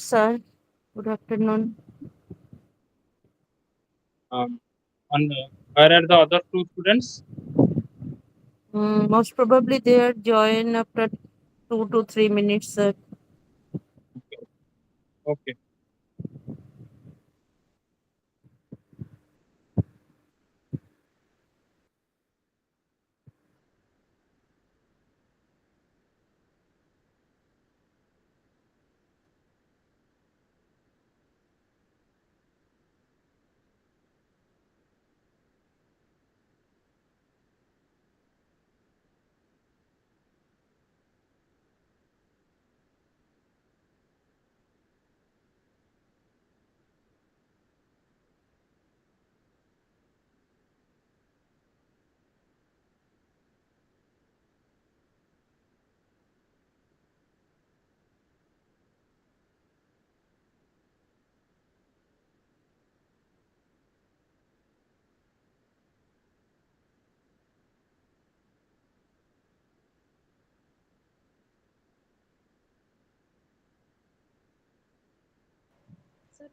Sir, good afternoon. Um, and where are the other two students? Most probably they are join after 2 to 3 minutes, sir. Okay. Okay.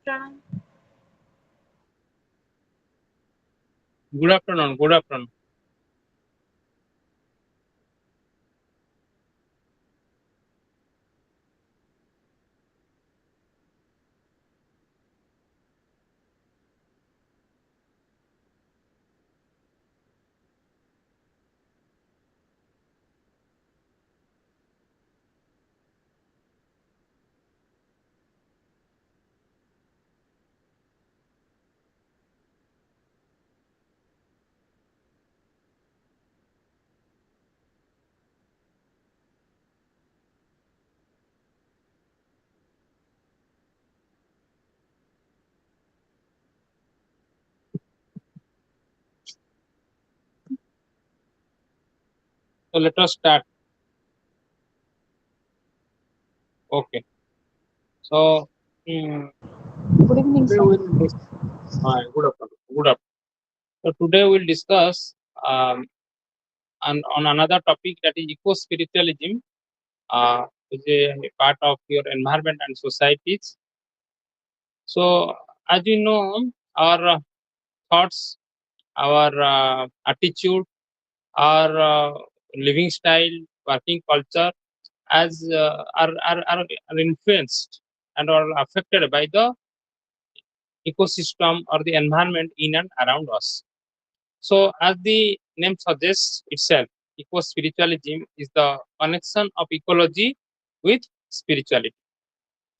Pranam. Good afternoon. Good afternoon. So let us start. Okay. So Good evening, today sir. good afternoon. Good afternoon. So today we'll discuss on another topic, that is eco spiritualism, which is a part of your environment and societies. So as you know, our thoughts, our attitude, our living style, working culture, as are influenced and are affected by the ecosystem or the environment in and around us. So, as the name suggests itself, eco spiritualism is the connection of ecology with spirituality.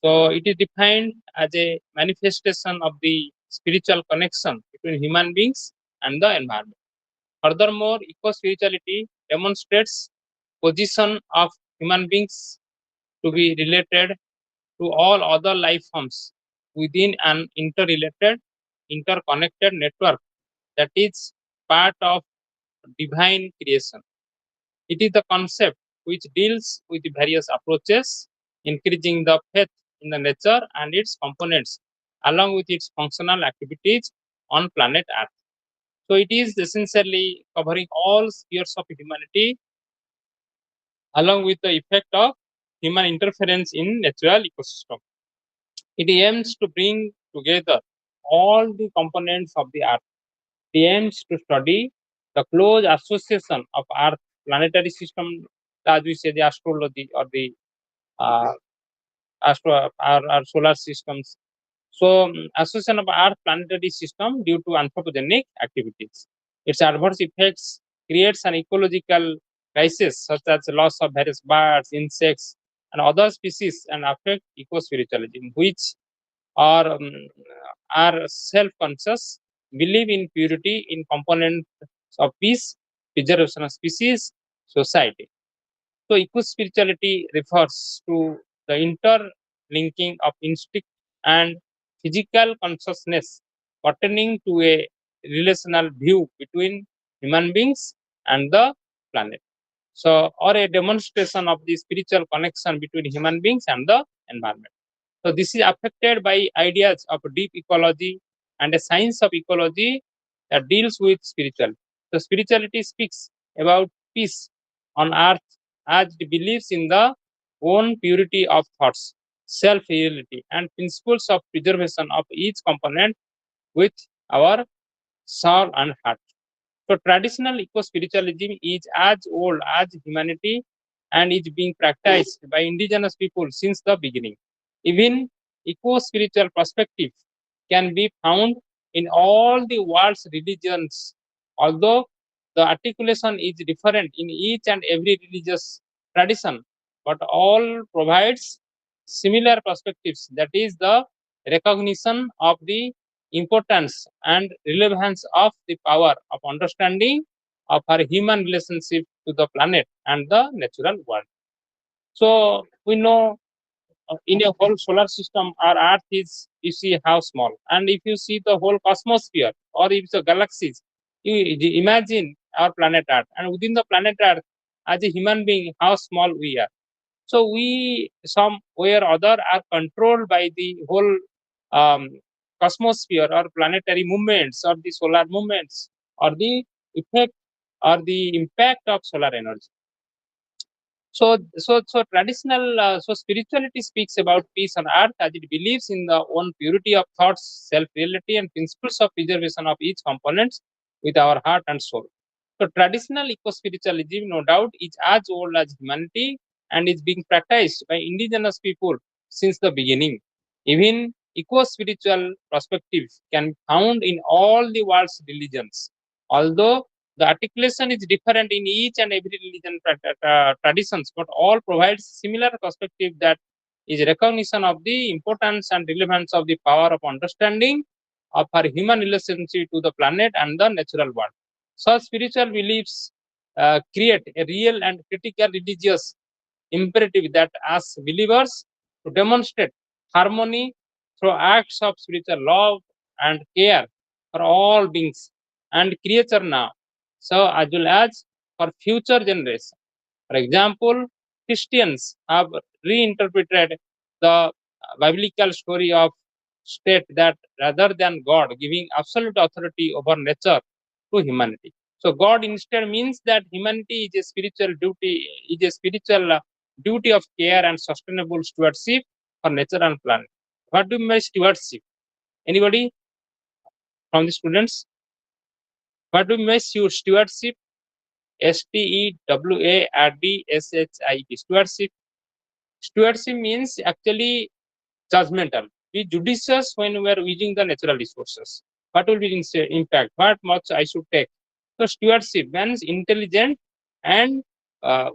So, it is defined as a manifestation of the spiritual connection between human beings and the environment. Furthermore, eco spirituality demonstrates position of human beings to be related to all other life forms within an interrelated, interconnected network that is part of divine creation. It is the concept which deals with the various approaches, increasing the faith in the nature and its components, along with its functional activities on planet Earth. So it is essentially covering all spheres of humanity, along with the effect of human interference in natural ecosystem. It aims to bring together all the components of the Earth. It aims to study the close association of Earth planetary system, as we say the astrology or the uh, our solar systems. So, association of Earth planetary system due to anthropogenic activities. Its adverse effects creates an ecological crisis such as loss of various birds, insects, and other species, and affect eco-spiritualism, which or are self-conscious, believe in purity in components of peace, preservation of species, society. So, eco-spirituality refers to the interlinking of instinct and physical consciousness pertaining to a relational view between human beings and the planet. So, or a demonstration of the spiritual connection between human beings and the environment. So this is affected by ideas of deep ecology and a science of ecology that deals with spiritual. So spirituality speaks about peace on earth as it believes in the own purity of thoughts. self-reality, and principles of preservation of each component with our soul and heart. So traditional eco-spiritualism is as old as humanity and is being practiced by indigenous people since the beginning. Even eco-spiritual perspective can be found in all the world's religions, although the articulation is different in each and every religious tradition, but all provides similar perspectives. That is the recognition of the importance and relevance of the power of understanding of our human relationship to the planet and the natural world. So we know in a whole solar system, our Earth is, you see how small. And if you see the whole cosmosphere or if the galaxies, you imagine our planet Earth. And within the planet Earth, as a human being, how small we are. So we, some way or other, are controlled by the whole um, cosmosphere or planetary movements or the solar movements or the effect or the impact of solar energy. So traditional, so spirituality speaks about peace on earth as it believes in the own purity of thoughts, self-reality, and principles of preservation of each component with our heart and soul. So traditional eco-spiritualism, no doubt, is as old as humanity and is being practiced by indigenous people since the beginning. Even eco-spiritual perspectives can be found in all the world's religions, although the articulation is different in each and every religion traditions, but all provides similar perspective, that is recognition of the importance and relevance of the power of understanding of our human relationship to the planet and the natural world. Such spiritual beliefs create a real and critical religious imperative that as believers to demonstrate harmony through acts of spiritual love and care for all beings and creature now, so as well as for future generations. For example, Christians have reinterpreted the biblical story of state that rather than God giving absolute authority over nature to humanity. So God instead means that humanity is a spiritual duty, is a spiritual duty of care and sustainable stewardship for nature and planet. What do you mean by stewardship? Anybody from the students? What do you mean by stewardship? Stewardship. Stewardship means actually judgmental. Be judicious when we are using the natural resources. What will be the impact? What much I should take? So stewardship means intelligent and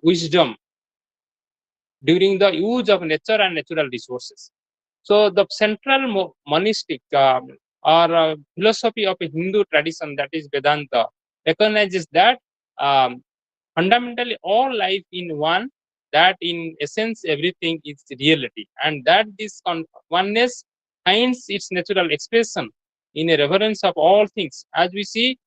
wisdom during the use of nature and natural resources. So the central monistic or philosophy of a Hindu tradition, that is Vedanta, recognizes that um, fundamentally all life in one, that in essence everything is reality, and that this oneness finds its natural expression in a reverence of all things. As we speak,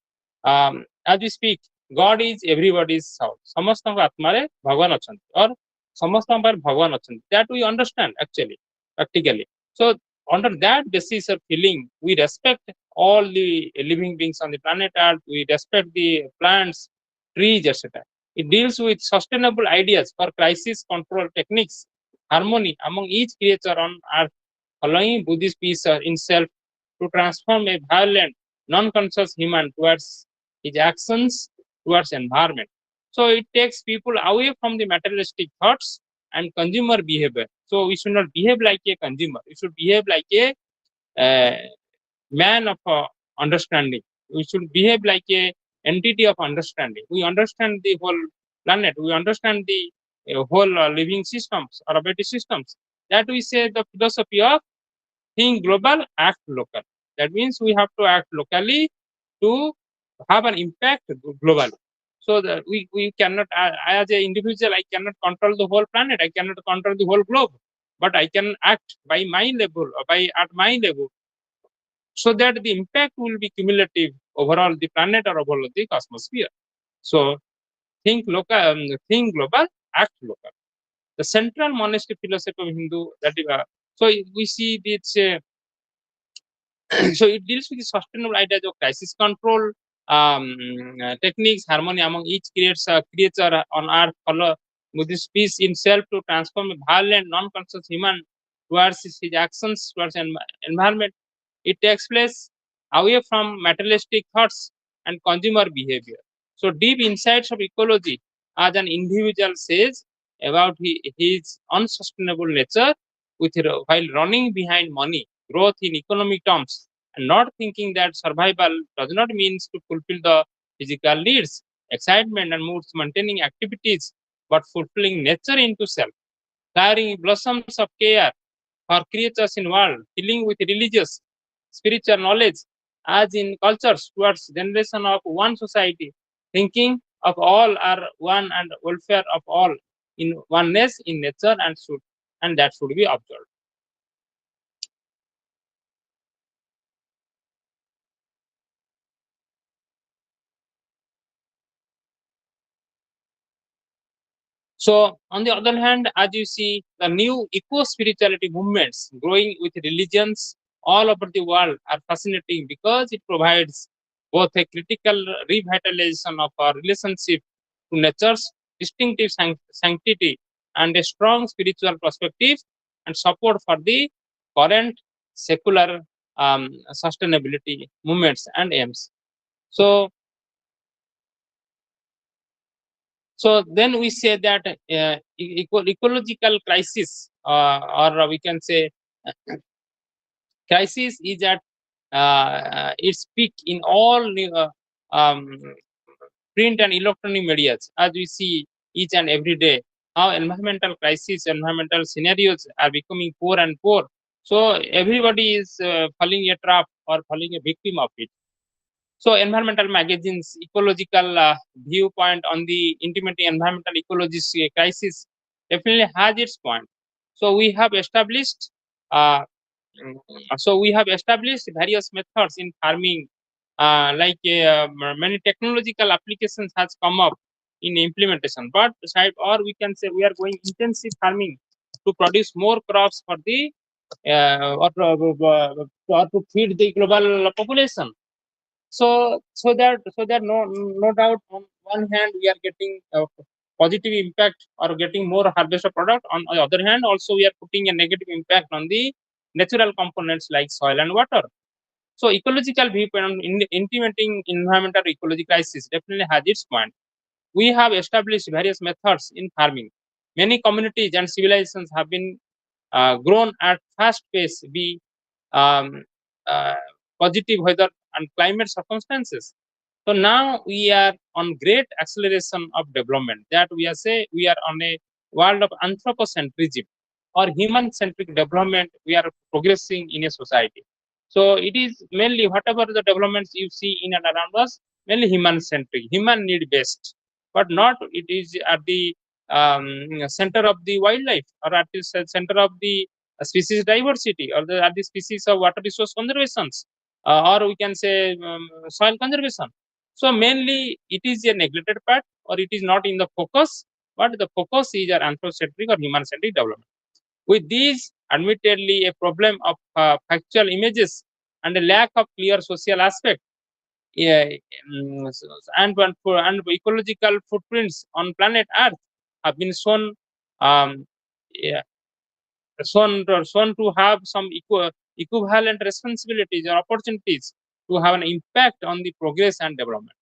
God is everybody's soul. ସମସ୍ତଙ୍କ ଆତ୍ମାରେ ଭଗବାନ ଅଛନ୍ତି or ସମସ୍ତଙ୍କ ପାଖରେ ଭଗବାନ ଅଛନ୍ତି. That we understand actually practically. So under that basis of feeling, we respect all the living beings on the planet Earth. We respect the plants, trees, etc. It deals with sustainable ideas for crisis control techniques, harmony among each creature on earth, allowing Buddhist peace in self to transform a violent, non-conscious human towards his actions towards environment. So it takes people away from the materialistic thoughts and consumer behavior. So we should not behave like a consumer. We should behave like a uh, man of understanding. We should behave like a entity of understanding. We understand the whole planet. We understand the whole living systems or ability systems. That we say the philosophy of think global, act local. That means we have to act locally to have an impact globally. So that we cannot, as an individual, I cannot control the whole planet. I cannot control the whole globe, but I can act by my level or by at my level, so that the impact will be cumulative overall the planet or overall the cosmosphere. So think local, think global, act local. The central monastic philosophy of Hindu, that is, so we see this. So it deals with the sustainable ideas of crisis control, techniques, harmony among each creature on earth, follow with this peace in self to transform a violent, non-conscious human towards his actions towards environment. It takes place away from materialistic thoughts and consumer behavior. So deep insights of ecology as an individual says about his unsustainable nature while running behind money, growth in economic terms, and not thinking that survival does not mean to fulfill the physical needs, excitement and moods maintaining activities, but fulfilling nature into self, flowering blossoms of care for creatures in world, dealing with religious, spiritual knowledge, as in cultures towards generation of one society, thinking of all are one and welfare of all in oneness in nature and that should be observed. So, on the other hand, as you see, the new eco-spirituality movements growing with religions all over the world are fascinating because it provides both a critical revitalization of our relationship to nature's distinctive sanctity and a strong spiritual perspective and support for the current secular sustainability movements and aims. So, so then we say that ecological crisis, or we can say crisis, is at its peak in all print and electronic media, as we see each and every day. How environmental crisis, environmental scenarios are becoming poor and poor. So everybody is falling a trap or falling a victim of it. So, environmental magazines, ecological viewpoint on the intimate environmental ecology crisis definitely has its point. So, we have established uh, mm, we have established various methods in farming, many technological applications has come up in implementation. But or we can say we are going intensive farming to produce more crops for the or to feed the global population. So that no doubt on one hand we are getting a positive impact or getting more harvested product. On the other hand, also we are putting a negative impact on the natural components like soil and water. So ecological viewpoint on implementing environmental ecology crisis definitely has its point. We have established various methods in farming. Many communities and civilizations have been grown at fast pace, be um, uh, positive weather and climate circumstances. So now we are on great acceleration of development. That we are say we are on a world of anthropocentrism or human-centric development. We are progressing in a society. So it is mainly whatever the developments you see in and around us, mainly human-centric, human need based, but not it is at the center of the wildlife or at the center of the species diversity or at the species of water resource conservations or we can say soil conservation. So mainly it is a neglected part or it is not in the focus, but the focus is an anthropocentric or human-centric development. With these, admittedly, a problem of factual images and a lack of clear social aspect, yeah, and ecological footprints on planet Earth have been shown, um, yeah, shown to have some equivalent responsibilities or opportunities to have an impact on the progress and development.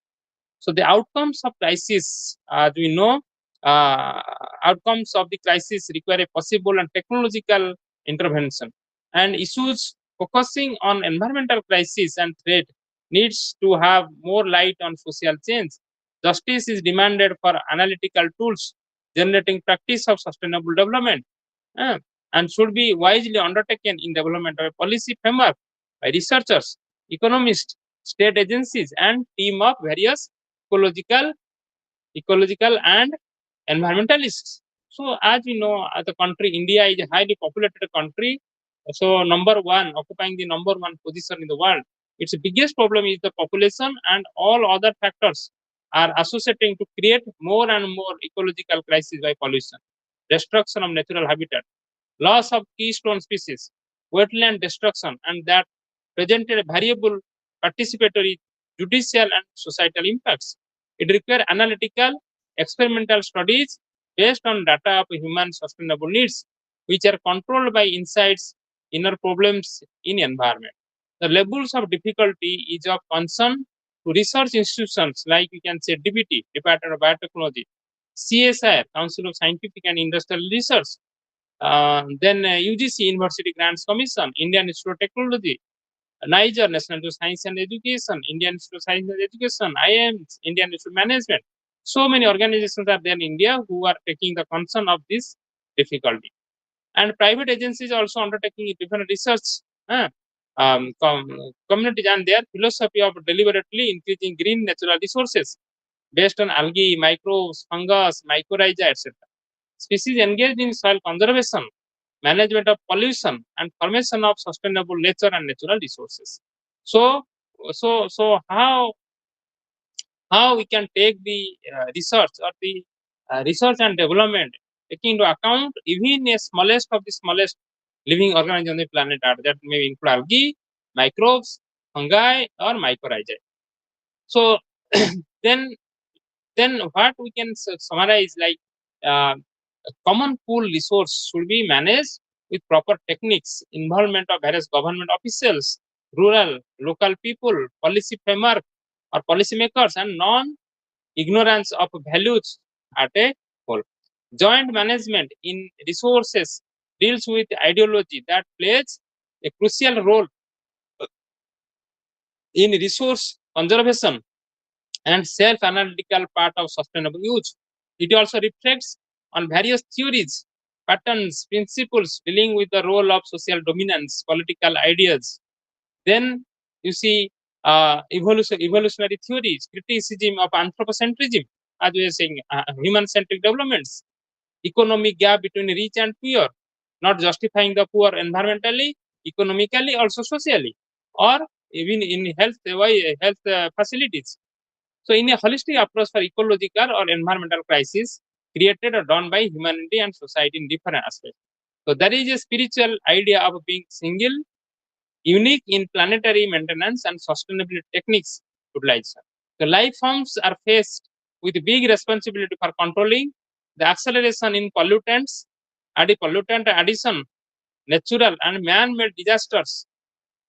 So the outcomes of crisis, as we know, uh, outcomes of the crisis require a possible and technological intervention. And issues focusing on environmental crisis and threat needs to have more light on social change. Justice is demanded for analytical tools, generating practice of sustainable development, uh, and should be wisely undertaken in development of a policy framework by researchers, economists, state agencies, and team of various ecological and environmentalists. So as we know, the country India is a highly populated country. So number one, occupying the number one position in the world. Its biggest problem is the population, and all other factors are associating to create more and more ecological crisis by pollution, destruction of natural habitat, loss of keystone species, wetland destruction, and that presented variable participatory, judicial, and societal impacts. It requires analytical, experimental studies based on data of human sustainable needs which are controlled by insights, inner problems in environment. The levels of difficulty is of concern to research institutions like you can say DBT, Department of Biotechnology, CSIR, Council of Scientific and Industrial Research, then UGC, University Grants Commission, Indian Institute of Technology, Niger, National Institute of Science and Education, Indian Institute of Science and Education, IIMs, Indian Institute of Management. So many organizations are there in India who are taking the concern of this difficulty. And private agencies also undertaking different research, communities, and their philosophy of deliberately increasing green natural resources based on algae, microbes, fungus, mycorrhiza, etc. Species engaged in soil conservation, management of pollution, and formation of sustainable nature and natural resources. So, how we can take the research or the research and development, taking into account even a smallest of the smallest living organism on the planet Earth, that may include algae, microbes, fungi, or mycorrhizae. So then what we can summarize, like a common pool resource should be managed with proper techniques, involvement of various government officials, rural, local people, policy framework or policymakers, and non-ignorance of values at a whole. Joint management in resources deals with ideology that plays a crucial role in resource conservation and self-analytical part of sustainable use. It also reflects on various theories, patterns, principles dealing with the role of social dominance, political ideas. Then you see evolutionary theories, criticism of anthropocentrism, as we are saying, human-centric developments, economic gap between rich and poor, not justifying the poor environmentally, economically, also socially, or even in health facilities. So, in a holistic approach for ecological or environmental crisis created or done by humanity and society in different aspects. So, there is a spiritual idea of being single, unique in planetary maintenance and sustainability techniques utilization. The life forms are faced with big responsibility for controlling the acceleration in pollutants, pollutant addition, natural and man-made disasters,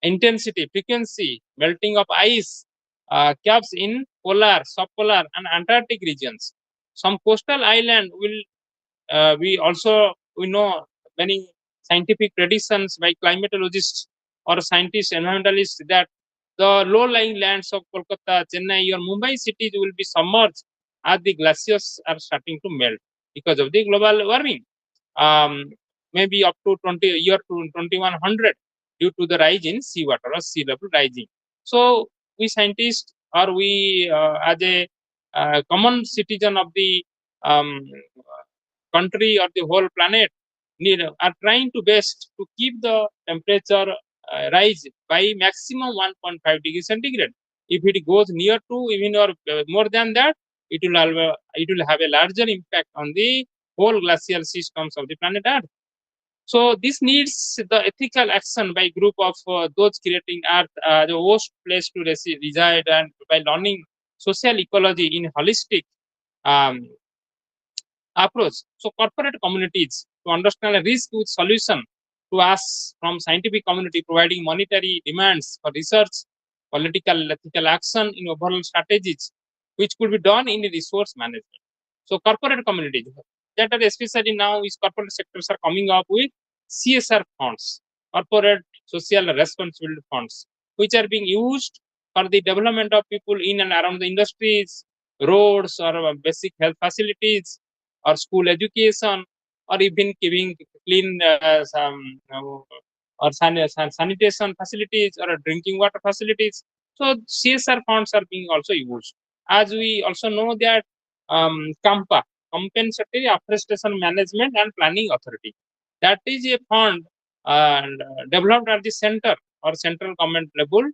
intensity, frequency, melting of ice, caps in polar, subpolar, and Antarctic regions. Some coastal island will we know many scientific predictions by climatologists or scientists, environmentalists, that the low-lying lands of Kolkata, Chennai, or Mumbai cities will be submerged as the glaciers are starting to melt because of the global warming. Um, Maybe up to 2100 due to the rise in seawater or sea level rising. So we scientists, or we as a common citizen of the um, country or the whole planet are trying to best to keep the temperature rise by maximum 1.5 degrees centigrade. If it goes near to even or more than that, it will have a larger impact on the whole glacial systems of the planet Earth. So this needs the ethical action by group of those creating Earth the worst place to reside, and by learning social ecology in holistic um, approach. So corporate communities to understand a risk with solution to us from scientific community, providing monetary demands for research, political, ethical action in overall strategies, which could be done in resource management. So corporate communities, that are especially now is corporate sectors are coming up with CSR funds, corporate social responsibility funds, which are being used for the development of people in and around the industries, roads, or basic health facilities, or school education, or even giving clean or sanitation facilities or drinking water facilities. So CSR funds are being also used. As we also know that CAMPA, Compensatory Afforestation Management and Planning Authority, that is a fund developed at the center or central government level,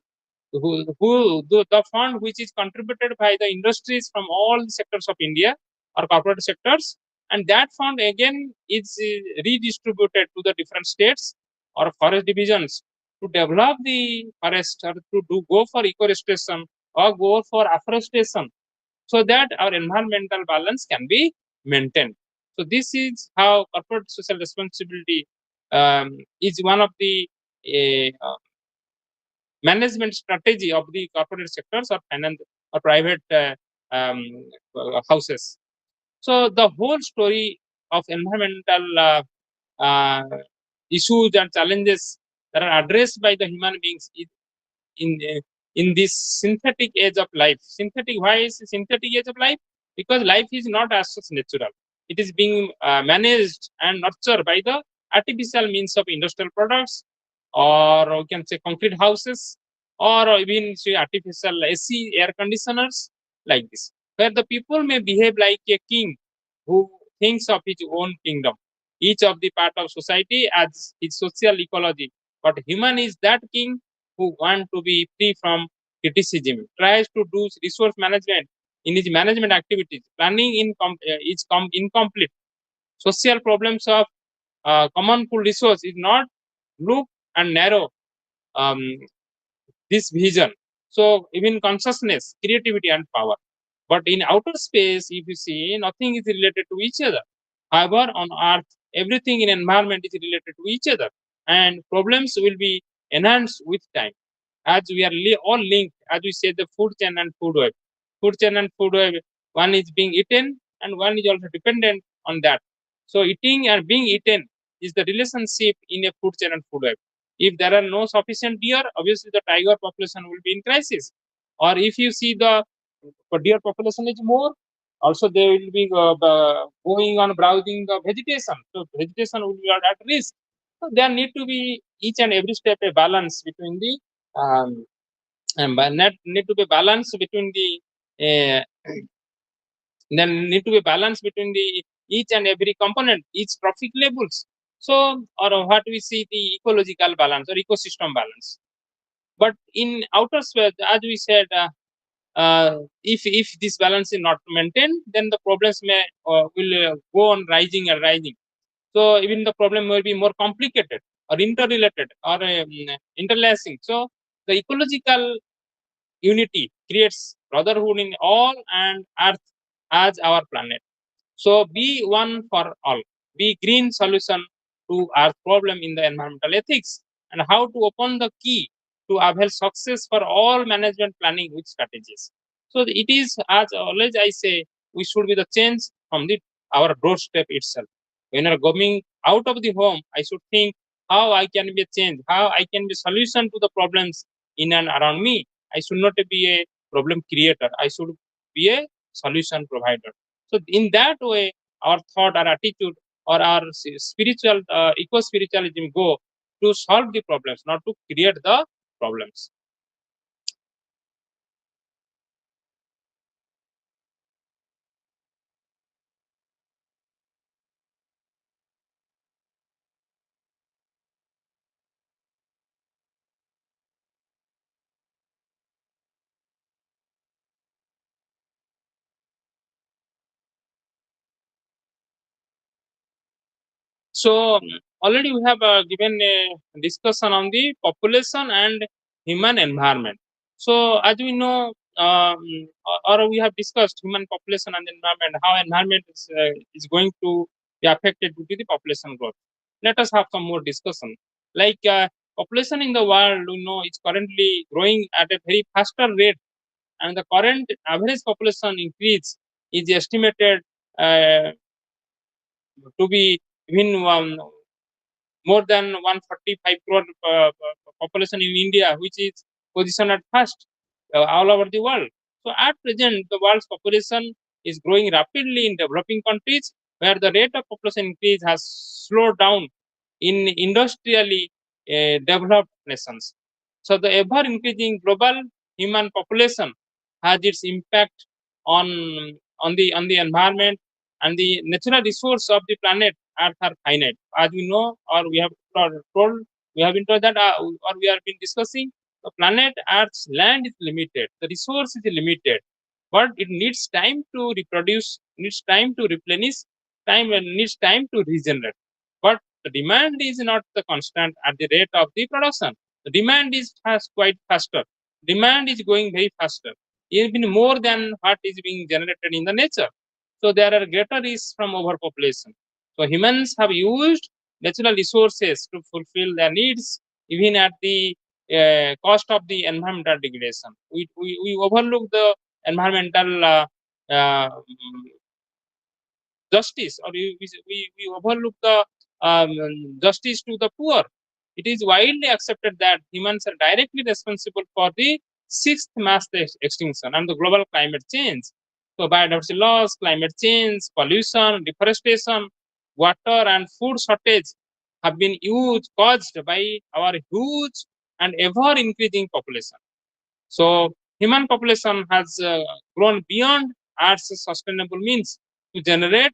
the fund which is contributed by the industries from all the sectors of India or corporate sectors, and that fund again is redistributed to the different states or forest divisions to develop the forest or to go for eco-restoration or go for afforestation, so that our environmental balance can be maintained. So this is how corporate social responsibility is one of the management strategy of the corporate sectors or finance or private um, houses. So the whole story of environmental uh, issues and challenges that are addressed by the human beings is in in this synthetic age of life. Synthetic, why is synthetic age of life? Because life is not as such natural. It is being managed and nurtured by the artificial means of industrial products, or we can say concrete houses, or even say artificial AC air conditioners, like this, where the people may behave like a king who thinks of his own kingdom, each of the part of society as his social ecology. But human is that king who want to be free from criticism, tries to do resource management in his management activities. Planning is incomplete. Social problems of common pool resource is not look and narrow um, this vision. So even consciousness, creativity, and power. But in outer space, if you see, nothing is related to each other. However, on Earth, everything in environment is related to each other, and problems will be enhanced with time as we are all linked. As we say, the food chain and food web. Food chain and food web. One is being eaten, and one is also dependent on that. So eating and being eaten is the relationship in a food chain and food web. If there are no sufficient deer, obviously the tiger population will be in crisis. Or if you see the deer population is more, also they will be going on browsing the vegetation. So vegetation will be at risk. So there need to be each and every step a balance between the need to be balance between the uh, then need to be balance between the each and every component, each trophic levels. So, or what we see the ecological balance or ecosystem balance. But in outer space, as we said, if this balance is not maintained, then the problems may will go on rising and rising. So even the problem will be more complicated or interrelated or interlacing. So the ecological unity creates brotherhood in all and Earth as our planet. So be one for all. Be green solution to Earth problem in the environmental ethics, and how to open the key to avail success for all management planning with strategies. So it is, as always I say, we should be the change from the our doorstep itself. When you're going out of the home, I should think how I can be a change, how I can be solution to the problems in and around me. I should not be a problem creator. I should be a solution provider. So in that way, our thought, our attitude, or our spiritual eco-spiritualism go to solve the problems, not to create the problems. So already we have given a discussion on the population and human environment. So as we know, or we have discussed human population and environment, how environment is going to be affected due to the population growth. Let us have some more discussion. Like population in the world, we know is currently growing at a very faster rate, and the current average population increase is estimated uh, to be even more than 145 crore population in India, which is positioned at first all over the world. So at present, the world's population is growing rapidly in developing countries, where the rate of population increase has slowed down in industrially developed nations. So the ever increasing global human population has its impact on on the environment, and the natural resource of the planet Earth are finite. As we know, or we have told, we have been told that, or we have been discussing, the planet Earth's land is limited, the resource is limited, but it needs time to reproduce, needs time to replenish, time and needs time to regenerate. But the demand is not the constant at the rate of the production. The demand is quite faster. Demand is going very faster, even more than what is being generated in the nature. So there are greater risks from overpopulation. So humans have used natural resources to fulfill their needs, even at the cost of the environmental degradation. We overlook the environmental justice, or we overlook the um, justice to the poor. It is widely accepted that humans are directly responsible for the sixth mass extinction and the global climate change. So biodiversity loss, climate change, pollution, deforestation, water and food shortage have been huge caused by our huge and ever increasing population. So human population has grown beyond Earth's sustainable means to generate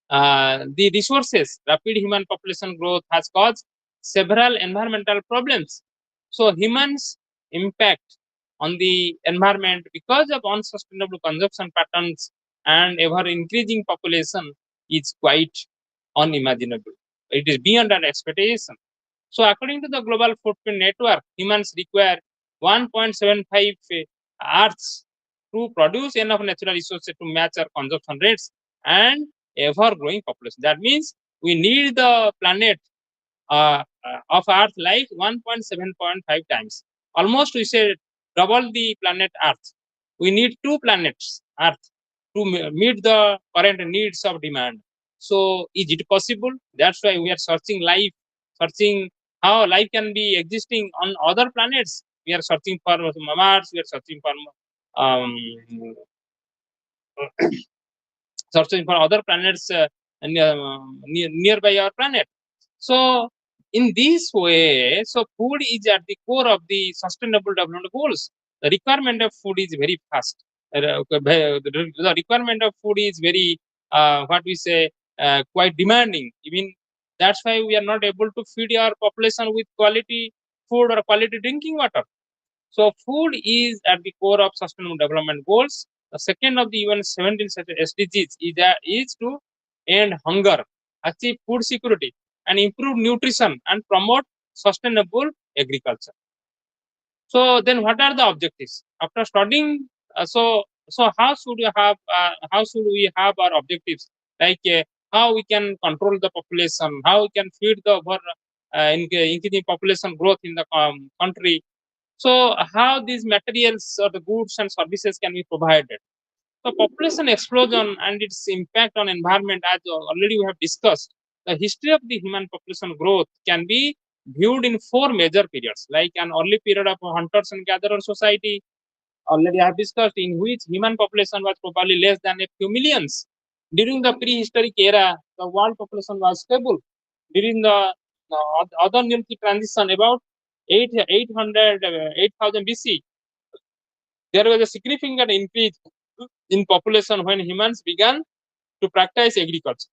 the resources. Rapid human population growth has caused several environmental problems. So humans' impact on the environment because of unsustainable consumption patterns and ever increasing population is quite unimaginable. It is beyond our expectation. So according to the Global Footprint Network, humans require 1.75 Earths to produce enough natural resources to match our consumption rates and ever growing population. That means we need the planet of Earth like 1.7.5 times. Almost we say double the planet Earth. We need two planets Earth to meet the current needs of demand. So is it possible? That's why we are searching life, searching how life can be existing on other planets. We are searching for Mars. We are searching for um, searching for other planets nearby our planet. So in this way, so food is at the core of the sustainable development goals. The requirement of food is very fast. The requirement of food is very what we say quite demanding. Even that's why we are not able to feed our population with quality food or quality drinking water. So food is at the core of sustainable development goals. The second of the UN 17 SDGs is to end hunger, achieve food security, and improve nutrition and promote sustainable agriculture. So then, what are the objectives after studying? How should we have our objectives? Like how we can control the population, how we can feed the increasing population growth in the country. So how these materials or the goods and services can be provided. So population explosion and its impact on environment, as already we have discussed, the history of the human population growth can be viewed in four major periods, like an early period of hunters and gatherer society, already I have discussed, in which human population was probably less than a few millions. During the prehistoric era, the world population was stable. During the other Neolithic transition, about 8,000 BC, there was a significant increase in population when humans began to practice agriculture.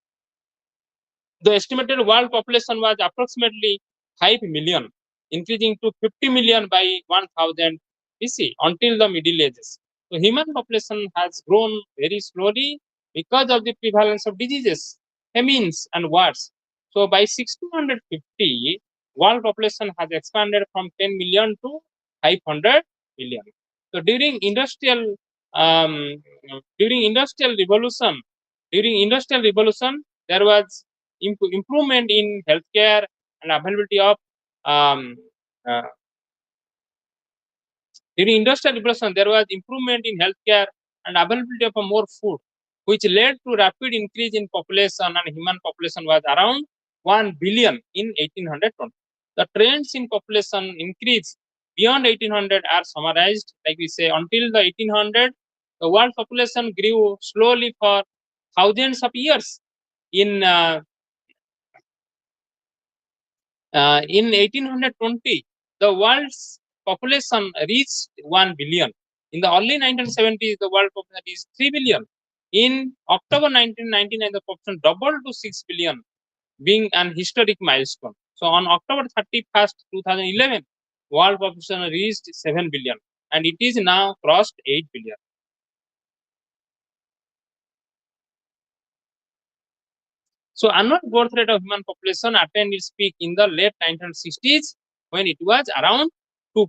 The estimated world population was approximately 5 million, increasing to 50 million by 1000 BC until the Middle Ages. So human population has grown very slowly because of the prevalence of diseases, famines, and wars. So by 1650, world population has expanded from 10 million to 500 million. So um, during industrial revolution, there was improvement in healthcare and availability of um, uh, during industrial revolution, there was improvement in healthcare and availability of more food, which led to rapid increase in population, and human population was around 1 billion in 1820. The trends in population increase beyond 1800 are summarized, like we say, until the 1800, the world population grew slowly for thousands of years. In 1820, the world's population reached 1 billion. In the early 1970s, the world population reached 3 billion. In October 1999, the population doubled to 6 billion, being an historic milestone. So on October 31st, 2011, world population reached 7 billion, and it is now crossed 8 billion. So annual growth rate of human population attained its peak in the late 1960s when it was around 2%.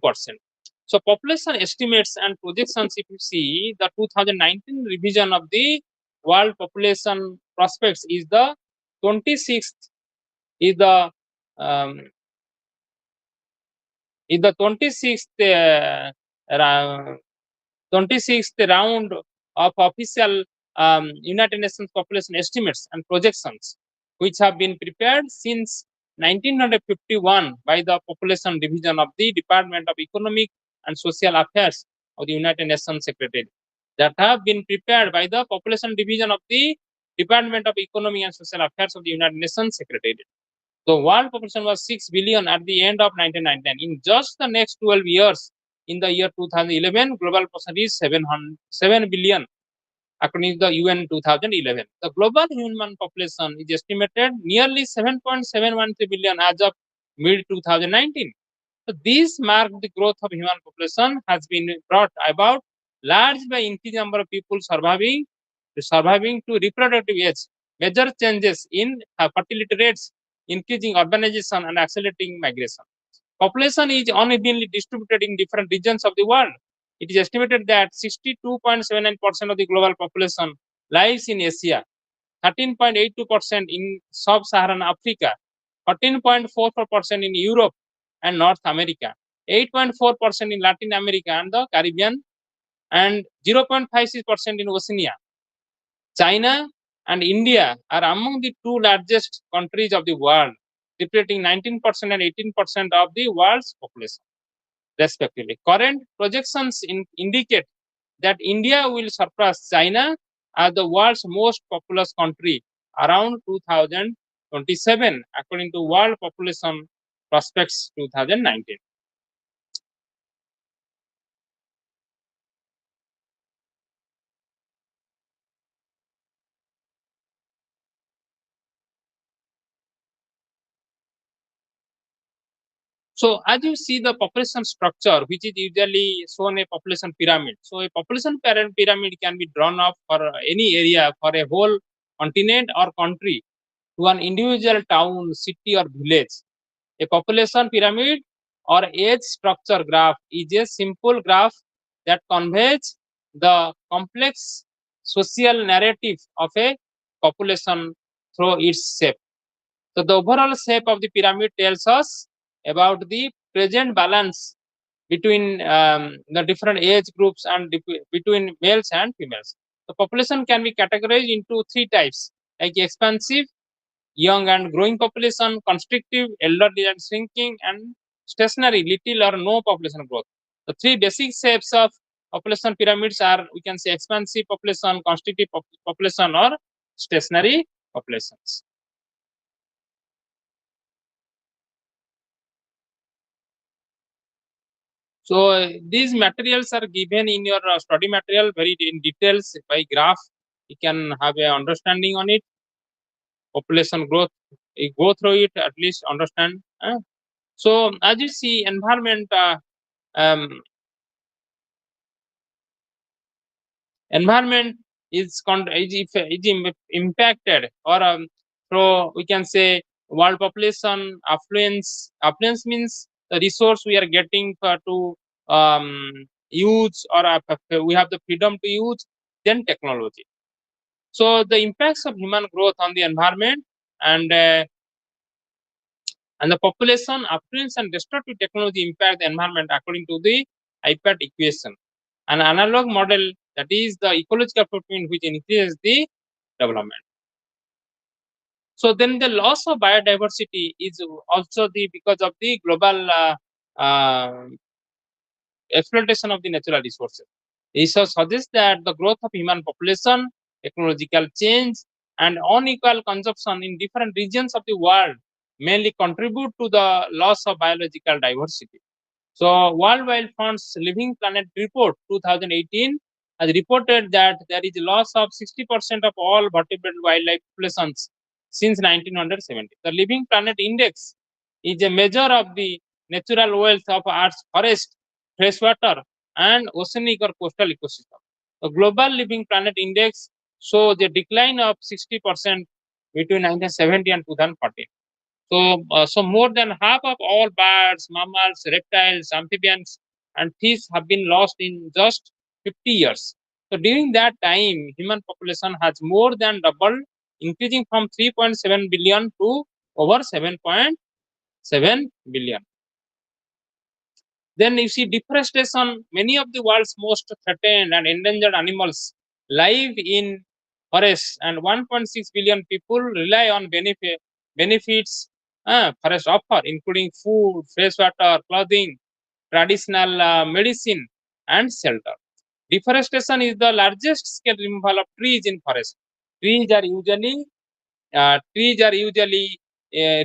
So population estimates and projections, if you see the 2019 revision of the world population prospects is the 26th, is the um, 26th 26th round of official United Nations population estimates and projections, which have been prepared since 1951 by the Population Division of the Department of Economic and Social Affairs of the United Nations Secretariat, that have been prepared by the Population Division of the Department of Economic and Social Affairs of the United Nations Secretariat. The world population was 6 billion at the end of 1999. In just the next 12 years, in the year 2011, global population is 7 billion, according to the UN 2011. The global human population is estimated nearly 7.713 billion as of mid 2019. So this marked the growth of human population has been brought about largely by increased number of people surviving to reproductive age, major changes in fertility rates, increasing urbanization and accelerating migration. Population is unevenly distributed in different regions of the world. It is estimated that 62.79% of the global population lives in Asia, 13.82% in sub-Saharan Africa, 14.44% in Europe and North America, 8.4% in Latin America and the Caribbean, and 0.56% in Oceania. China and India are among the two largest countries of the world, representing 19% and 18% of the world's population, respectively. Current projections indicate that India will surpass China as the world's most populous country around 2027, according to World Population Prospects 2019. So as you see the population structure, which is usually shown a population pyramid. So a population pyramid can be drawn up for any area, for a whole continent or country, to an individual town, city or village. A population pyramid or age structure graph is a simple graph that conveys the complex social narrative of a population through its shape. So the overall shape of the pyramid tells us about the present balance between the different age groups and between males and females. The population can be categorized into three types, like expansive, young and growing population, constrictive, elderly and shrinking, and stationary, little or no population growth. The three basic shapes of population pyramids are, we can say, expansive population, constrictive population, or stationary populations. So these materials are given in your study material very in details by graph. You can have a understanding on it. Population growth, you go through it, at least understand. So as you see, environment um, environment is impacted, or so we can say world population affluence. Affluence means the resource we are getting to use, or we have the freedom to use, then technology. So the impacts of human growth on the environment and the population, affluence and destructive technology impact the environment according to the IPAT equation. An analog model, that is the ecological footprint, which increases the development. So then the loss of biodiversity is also because of the global exploitation of the natural resources. Research suggests that the growth of human population, technological change, and unequal consumption in different regions of the world mainly contribute to the loss of biological diversity. So, World Wide Fund's Living Planet Report 2018 has reported that there is a loss of 60% of all vertebrate wildlife populations since 1970. The Living Planet Index is a measure of the natural wealth of Earth's forest, freshwater, and oceanic or coastal ecosystem. The Global Living Planet Index shows a decline of 60% between 1970 and 2014. So more than half of all birds, mammals, reptiles, amphibians, and fish have been lost in just 50 years. So during that time, human population has more than doubled, increasing from 3.7 billion to over 7.7 billion. Then you see deforestation. Many of the world's most threatened and endangered animals live in forests, and 1.6 billion people rely on benefits forest offer, including food, fresh water, clothing, traditional medicine, and shelter. Deforestation is the largest scale removal of trees in forest. Trees are usually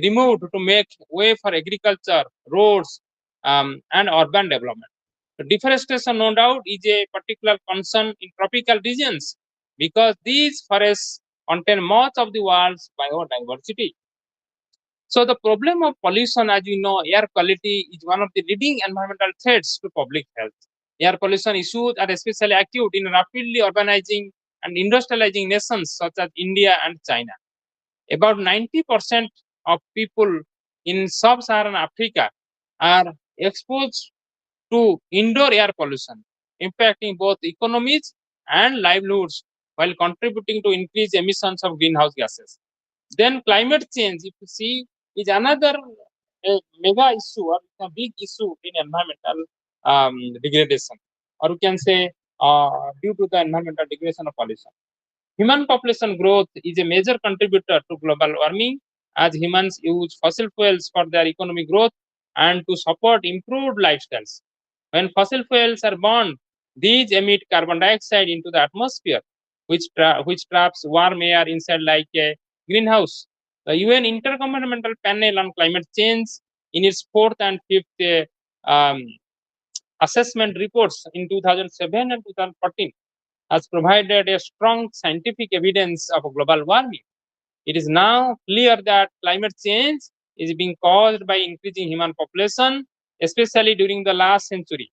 removed to make way for agriculture, roads, and urban development. So deforestation, no doubt, is a particular concern in tropical regions because these forests contain much of the world's biodiversity. So the problem of pollution, as you know, air quality is one of the leading environmental threats to public health. Air pollution issues are especially acute in rapidly urbanizing and industrializing nations such as India and China. About 90% of people in sub-Saharan Africa are exposed to indoor air pollution, impacting both economies and livelihoods while contributing to increased emissions of greenhouse gases. Then climate change, if you see, is another mega issue or a big issue in environmental degradation, or you can say due to the environmental degradation of pollution. Human population growth is a major contributor to global warming as humans use fossil fuels for their economic growth and to support improved lifestyles. When fossil fuels are burned, these emit carbon dioxide into the atmosphere, which traps warm air inside like a greenhouse. The UN Intergovernmental Panel on Climate Change, in its fourth and fifth assessment reports in 2007 and 2014, has provided a strong scientific evidence of global warming. It is now clear that climate change is being caused by increasing human population, especially during the last century.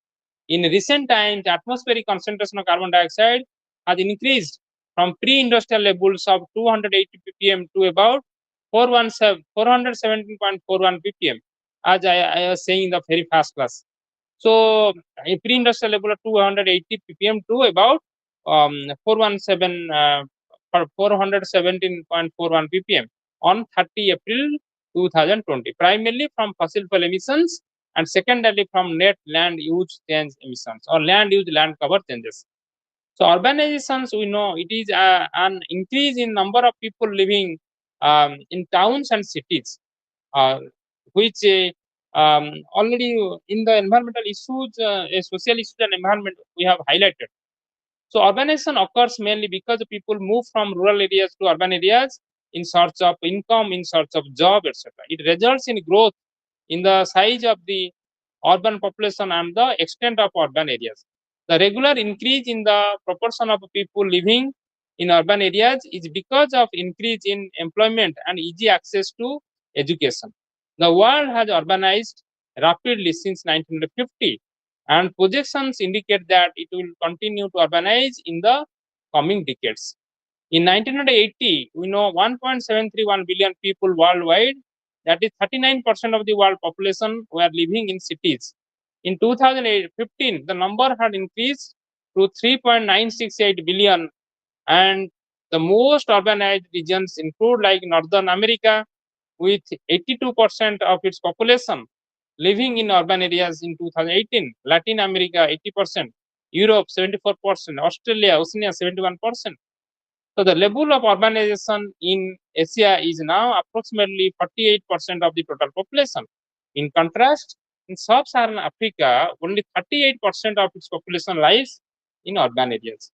In recent times, atmospheric concentration of carbon dioxide has increased from pre-industrial levels of 280 ppm to about 417.41 ppm, as I was saying in the very first class. So, a pre-industrial level of 280 ppm to about 417.41 ppm on 30 April 2020, primarily from fossil fuel emissions and secondarily from net land use change emissions or land use land cover changes. So urbanizations, we know it is an increase in number of people living in towns and cities, which already in the environmental issues, social issues and environment we have highlighted. So urbanization occurs mainly because the people move from rural areas to urban areas in search of income, in search of job, etc. It results in growth in the size of the urban population and the extent of urban areas. The regular increase in the proportion of people living in urban areas is because of increase in employment and easy access to education. The world has urbanized rapidly since 1950, and projections indicate that it will continue to urbanize in the coming decades. In 1980, we know 1.731 billion people worldwide, that is 39% of the world population, were living in cities. In 2015, the number had increased to 3.968 billion, and the most urbanized regions include like Northern America with 82% of its population living in urban areas in 2018, Latin America 80%, Europe 74%, Australia, Oceania 71%. So the level of urbanization in Asia is now approximately 48% of the total population. In contrast, in sub-Saharan Africa, only 38% of its population lies in urban areas.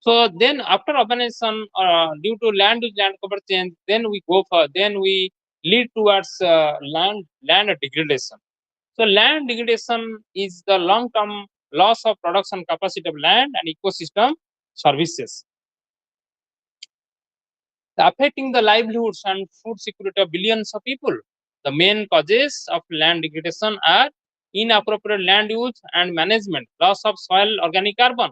So then after urbanization, due to land use land cover change, then we lead towards land degradation. So land degradation is the long-term loss of production capacity of land and ecosystem services, affecting the livelihoods and food security of billions of people. The main causes of land degradation are inappropriate land use and management, loss of soil organic carbon,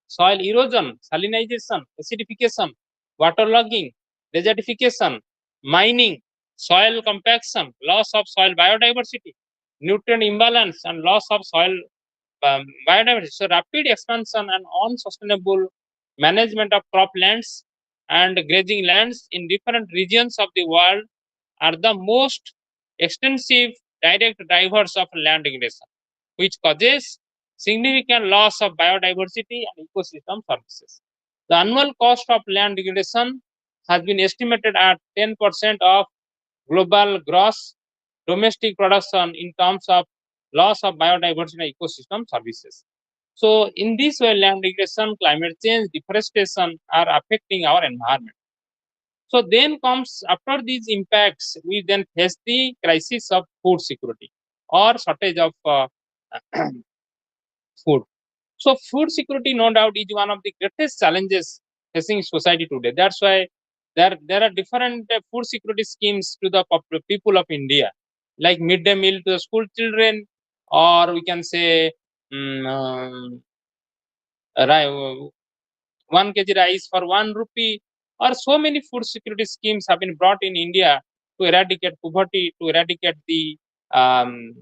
soil erosion, salinization, acidification, waterlogging, desertification, mining, soil compaction, loss of soil biodiversity, nutrient imbalance, and loss of soil biodiversity. So rapid expansion and unsustainable management of croplands and grazing lands in different regions of the world are the most extensive direct drivers of land degradation, which causes significant loss of biodiversity and ecosystem services. The annual cost of land degradation has been estimated at 10% of global gross domestic production in terms of loss of biodiversity and ecosystem services. So, in this way, land degradation, climate change, deforestation are affecting our environment. So, then comes after these impacts, we then face the crisis of food security or shortage of food. So, food security, no doubt, is one of the greatest challenges facing society today. That's why there are different food security schemes to the people of India, like midday meal to the school children, or we can say mm, um, 1 kg rice for 1 rupee, or so many food security schemes have been brought in India to eradicate poverty, to eradicate the um,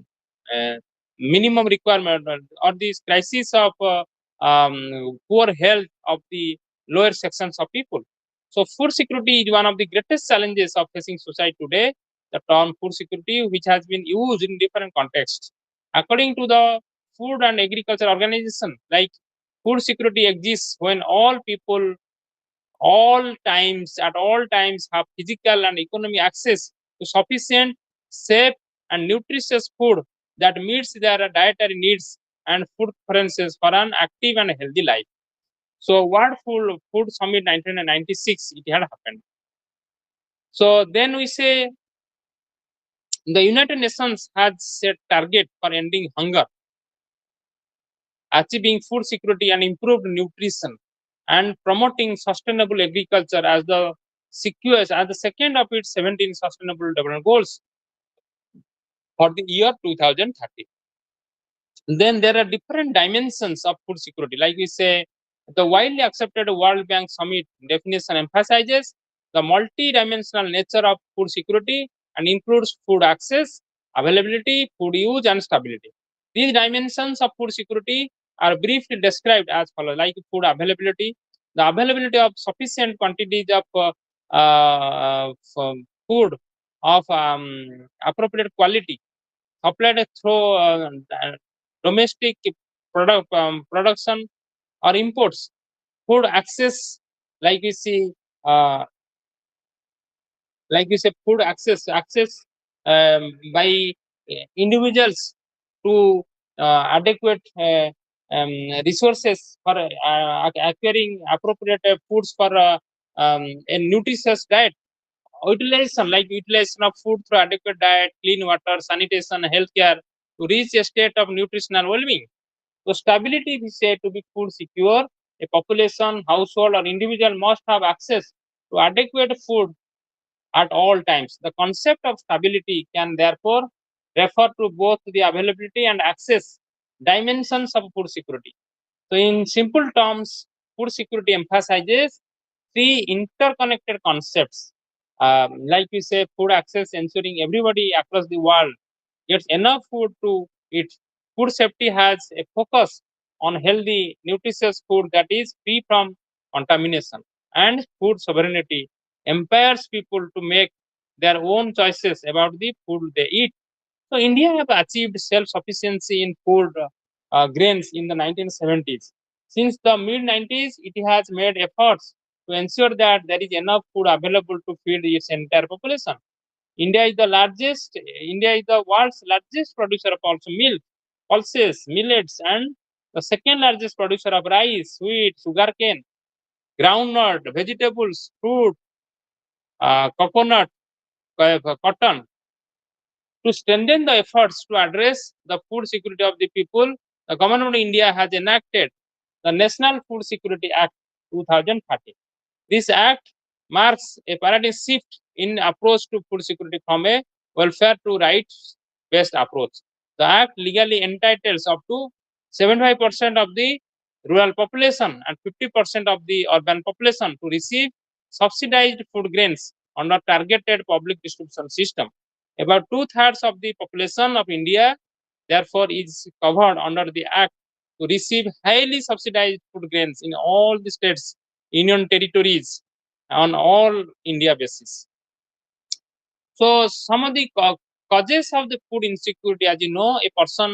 uh, minimum requirement or this crisis of poor health of the lower sections of people. So, food security is one of the greatest challenges of facing society today. The term food security, which has been used in different contexts, according to the Food and Agriculture Organization, like food security exists when all people, at all times have physical and economic access to sufficient, safe, and nutritious food that meets their dietary needs and food preferences for an active and healthy life. So, World Food Summit 1996, it had happened. So, then we say the United Nations has set target for ending hunger, achieving food security and improved nutrition, and promoting sustainable agriculture as the second of its 17 sustainable development goals for the year 2030. Then there are different dimensions of food security. Like we say, the widely accepted World Bank Summit definition emphasizes the multi-dimensional nature of food security and includes food access, availability, food use, and stability. These dimensions of food security are briefly described as follows: like food availability, the availability of sufficient quantities of food of appropriate quality supplied through domestic production or imports. Food access, like we see, uh, food access by individuals to adequate resources for acquiring appropriate foods for a nutritious diet. Utilization of food through adequate diet, clean water, sanitation, healthcare to reach a state of nutritional well-being. So, stability is said to be food secure. A population, household, or individual must have access to adequate food at all times. The concept of stability can therefore refer to both the availability and access dimensions of food security. So, in simple terms, food security emphasizes three interconnected concepts. Like we say, food access, ensuring everybody across the world gets enough food to eat. Food safety has a focus on healthy, nutritious food that is free from contamination. And food sovereignty empowers people to make their own choices about the food they eat. So India have achieved self-sufficiency in food grains in the 1970s. Since the mid-90s, it has made efforts to ensure that there is enough food available to feed its entire population. India is the world's largest producer of also milk, pulses, millets, and the second largest producer of rice, wheat, sugarcane, groundnut, vegetables, fruit, coconut, cotton. To strengthen the efforts to address the food security of the people, the Government of India has enacted the National Food Security Act 2013. This act marks a paradigm shift in approach to food security from a welfare to rights-based approach. The act legally entitles up to 75% of the rural population and 50% of the urban population to receive subsidized food grains under targeted public distribution system. About two-thirds of the population of India therefore is covered under the Act to receive highly subsidized food grains in all the states, union territories, on all India basis. So some of the causes of the food insecurity, as you know, a person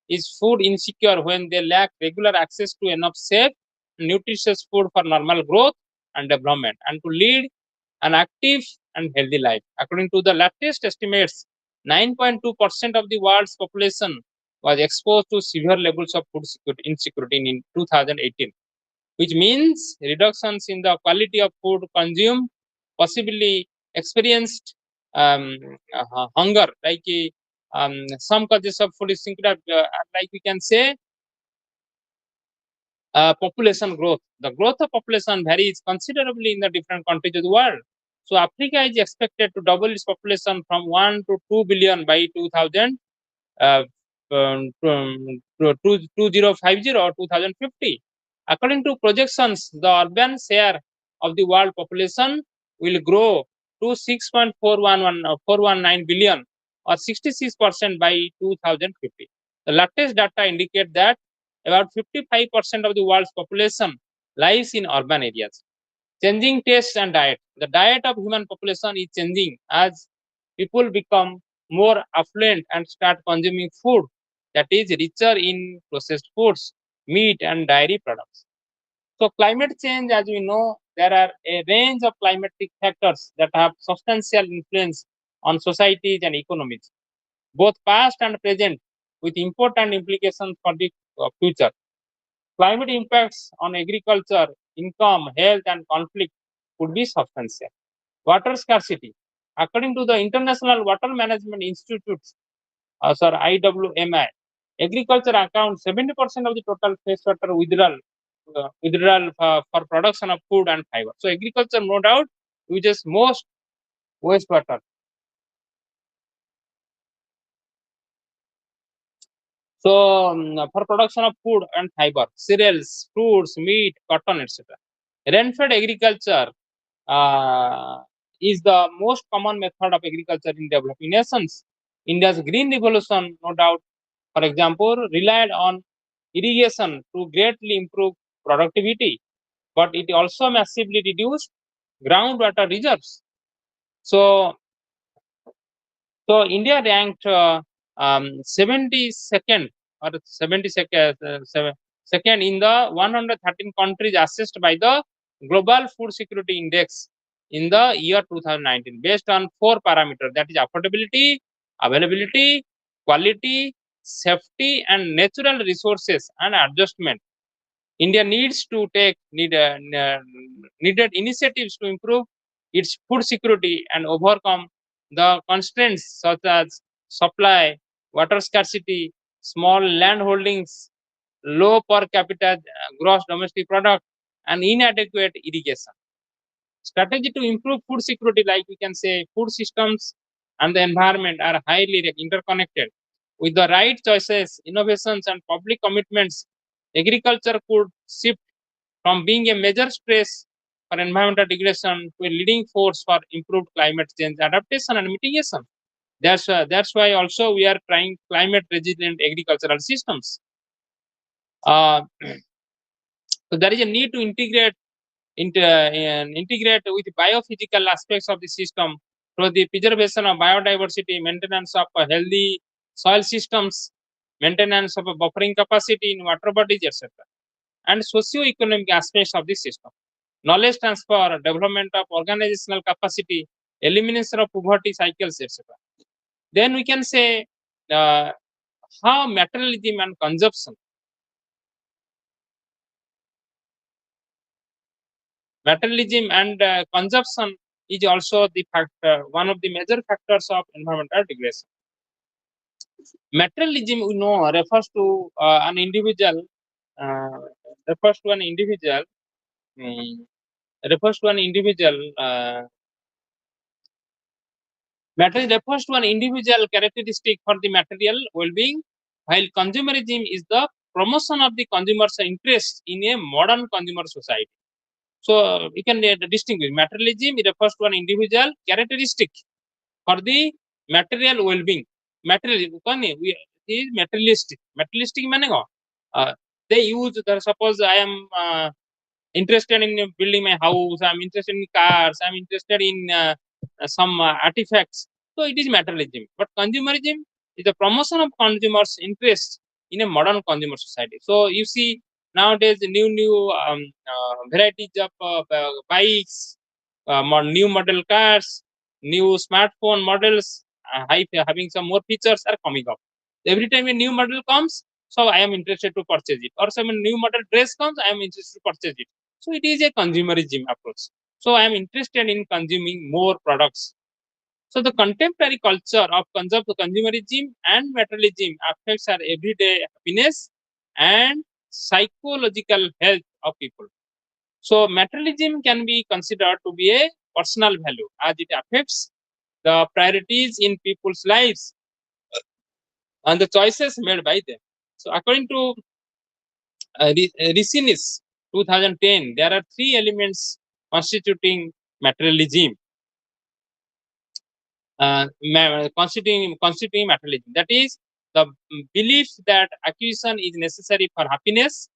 is food insecure when they lack regular access to enough safe, nutritious food for normal growth and development, and to lead an active and healthy life. According to the latest estimates, 9.2% of the world's population was exposed to severe levels of food insecurity in 2018, which means reductions in the quality of food consumed, possibly experienced hunger, like some causes of food insecurity, like we can say population growth. The growth of population varies considerably in the different countries of the world. So Africa is expected to double its population from 1 to 2 billion by 2000, 2050 or 2050. According to projections, the urban share of the world population will grow to 6.419 billion or 66% by 2050. The latest data indicate that about 55% of the world's population lies in urban areas. Changing tastes and diet. The diet of human population is changing as people become more affluent and start consuming food that is richer in processed foods, meat, and dairy products. So climate change, as we know, there are a range of climatic factors that have substantial influence on societies and economies, both past and present, with important implications for the future. Climate impacts on agriculture, income, health, and conflict could be substantial. Water scarcity. According to the International Water Management Institute, IWMI, agriculture accounts 70% of the total freshwater withdrawal for production of food and fiber. So agriculture, no doubt, uses most wastewater. So for production of food and fiber, cereals, fruits, meat, cotton, etc. Rain-fed agriculture is the most common method of agriculture in developing nations. India's green revolution, no doubt, for example, relied on irrigation to greatly improve productivity, but it also massively reduced groundwater reserves. So, India ranked 72nd or 72nd second in the 113 countries assessed by the Global Food Security Index in the year 2019 based on 4 parameters, that is affordability, availability, quality, safety, and natural resources and adjustment. India needs to take needed initiatives to improve its food security and overcome the constraints such as supply, water scarcity, small land holdings, low per capita gross domestic product, and inadequate irrigation. Strategy to improve food security, like we can say, food systems and the environment are highly interconnected. With the right choices, innovations, and public commitments, agriculture could shift from being a major stress for environmental degradation to a leading force for improved climate change adaptation and mitigation. That's why also we are trying climate resilient agricultural systems. So there is a need to integrate with biophysical aspects of the system through the preservation of biodiversity, maintenance of healthy soil systems, maintenance of a buffering capacity in water bodies, etc., and socio-economic aspects of the system. Knowledge transfer, development of organizational capacity, elimination of poverty cycles, etc. Then we can say how materialism and consumption. Materialism and consumption is also the factor, one of the major factors of environmental degradation. Materialism, we know, refers to an individual, uh, refers to an individual, um, refers to an individual. Material refers to an individual characteristic for the material well-being, while consumerism is the promotion of the consumer's interest in a modern consumer society. So we can distinguish materialism. It refers to an individual characteristic for the material well-being. Material, is materialistic. Materialistic meaning they use suppose I am interested in building my house, I'm interested in cars, I'm interested in some artifacts. So it is materialism. But consumerism is the promotion of consumers' interest in a modern consumer society. So you see nowadays new varieties of bikes, new model cars, new smartphone models, having some more features are coming up. Every time a new model comes, so I am interested to purchase it, or some new model dress comes, I am interested to purchase it. So it is a consumerism approach. So I am interested in consuming more products. So the contemporary culture of consumerism and materialism affects our everyday happiness and psychological health of people. So materialism can be considered to be a personal value as it affects the priorities in people's lives and the choices made by them. So according to Ricinis 2010, there are three elements constituting materialism. Constituting materialism. That is the belief that acquisition is necessary for happiness,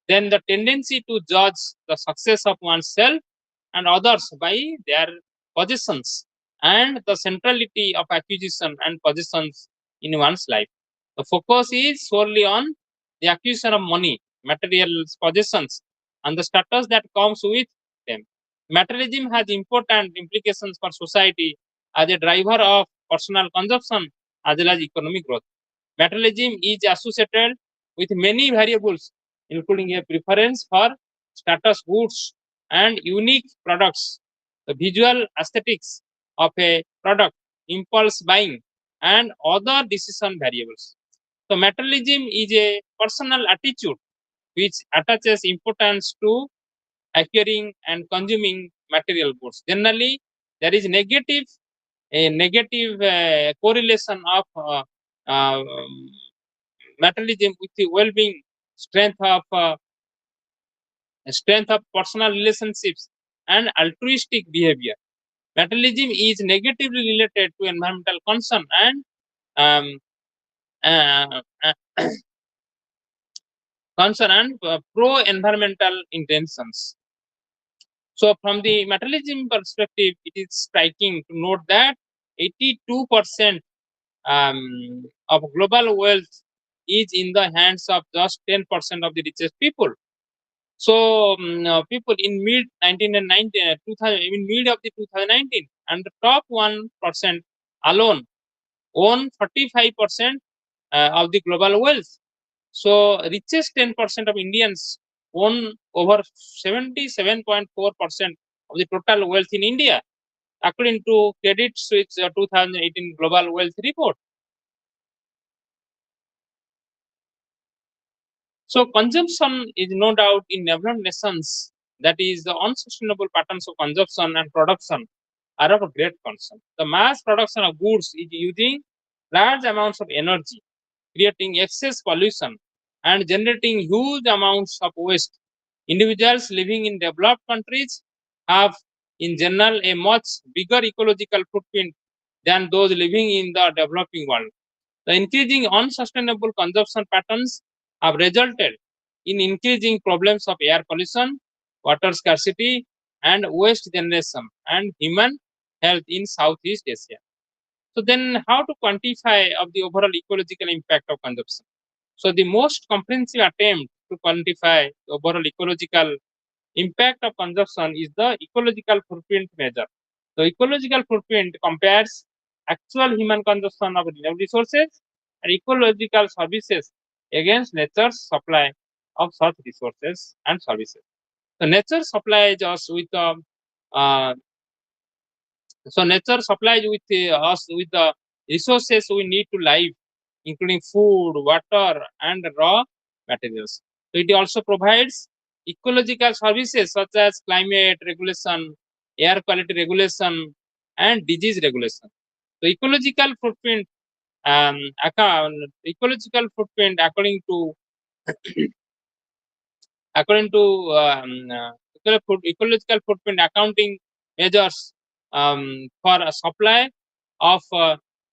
then the tendency to judge the success of oneself and others by their possessions, and the centrality of acquisition and possessions in one's life. The focus is solely on the acquisition of money, materials, possessions, and the status that comes with them. Materialism has important implications for society as a driver of personal consumption as well as economic growth. Materialism is associated with many variables, including a preference for status goods and unique products, the visual aesthetics of a product, impulse buying, and other decision variables. So, materialism is a personal attitude which attaches importance to acquiring and consuming material goods. Generally, there is a negative correlation of materialism with the well-being, strength of personal relationships, and altruistic behavior. Materialism is negatively related to environmental concern and um, uh, uh, pro-environmental intentions. So, from the materialism perspective, it is striking to note that 82% of global wealth is in the hands of just 10% of the richest people. So, people in mid 1990, 2000, in mid of the 2019, and the top 1% alone own 45% of the global wealth. So, richest 10% of Indians own over 77.4% of the total wealth in India, according to Credit Suisse 2018 Global Wealth Report. So consumption is no doubt in developed nations, that is the unsustainable patterns of consumption and production are of great concern. The mass production of goods is using large amounts of energy, creating excess pollution and generating huge amounts of waste. Individuals living in developed countries have in general a much bigger ecological footprint than those living in the developing world. The increasing unsustainable consumption patterns have resulted in increasing problems of air pollution, water scarcity, and waste generation and human health in Southeast Asia. So then how to quantify of the overall ecological impact of consumption? So the most comprehensive attempt to quantify the overall ecological impact of consumption is the ecological footprint measure. The ecological footprint compares actual human consumption of resources and ecological services against nature's supply of such resources and services. So nature supplies us with uh, nature supplies with us with the resources we need to live, including food, water, and raw materials. So it also provides ecological services such as climate regulation, air quality regulation, and disease regulation. So um, ecological footprint according to ecological footprint accounting measures for a supply of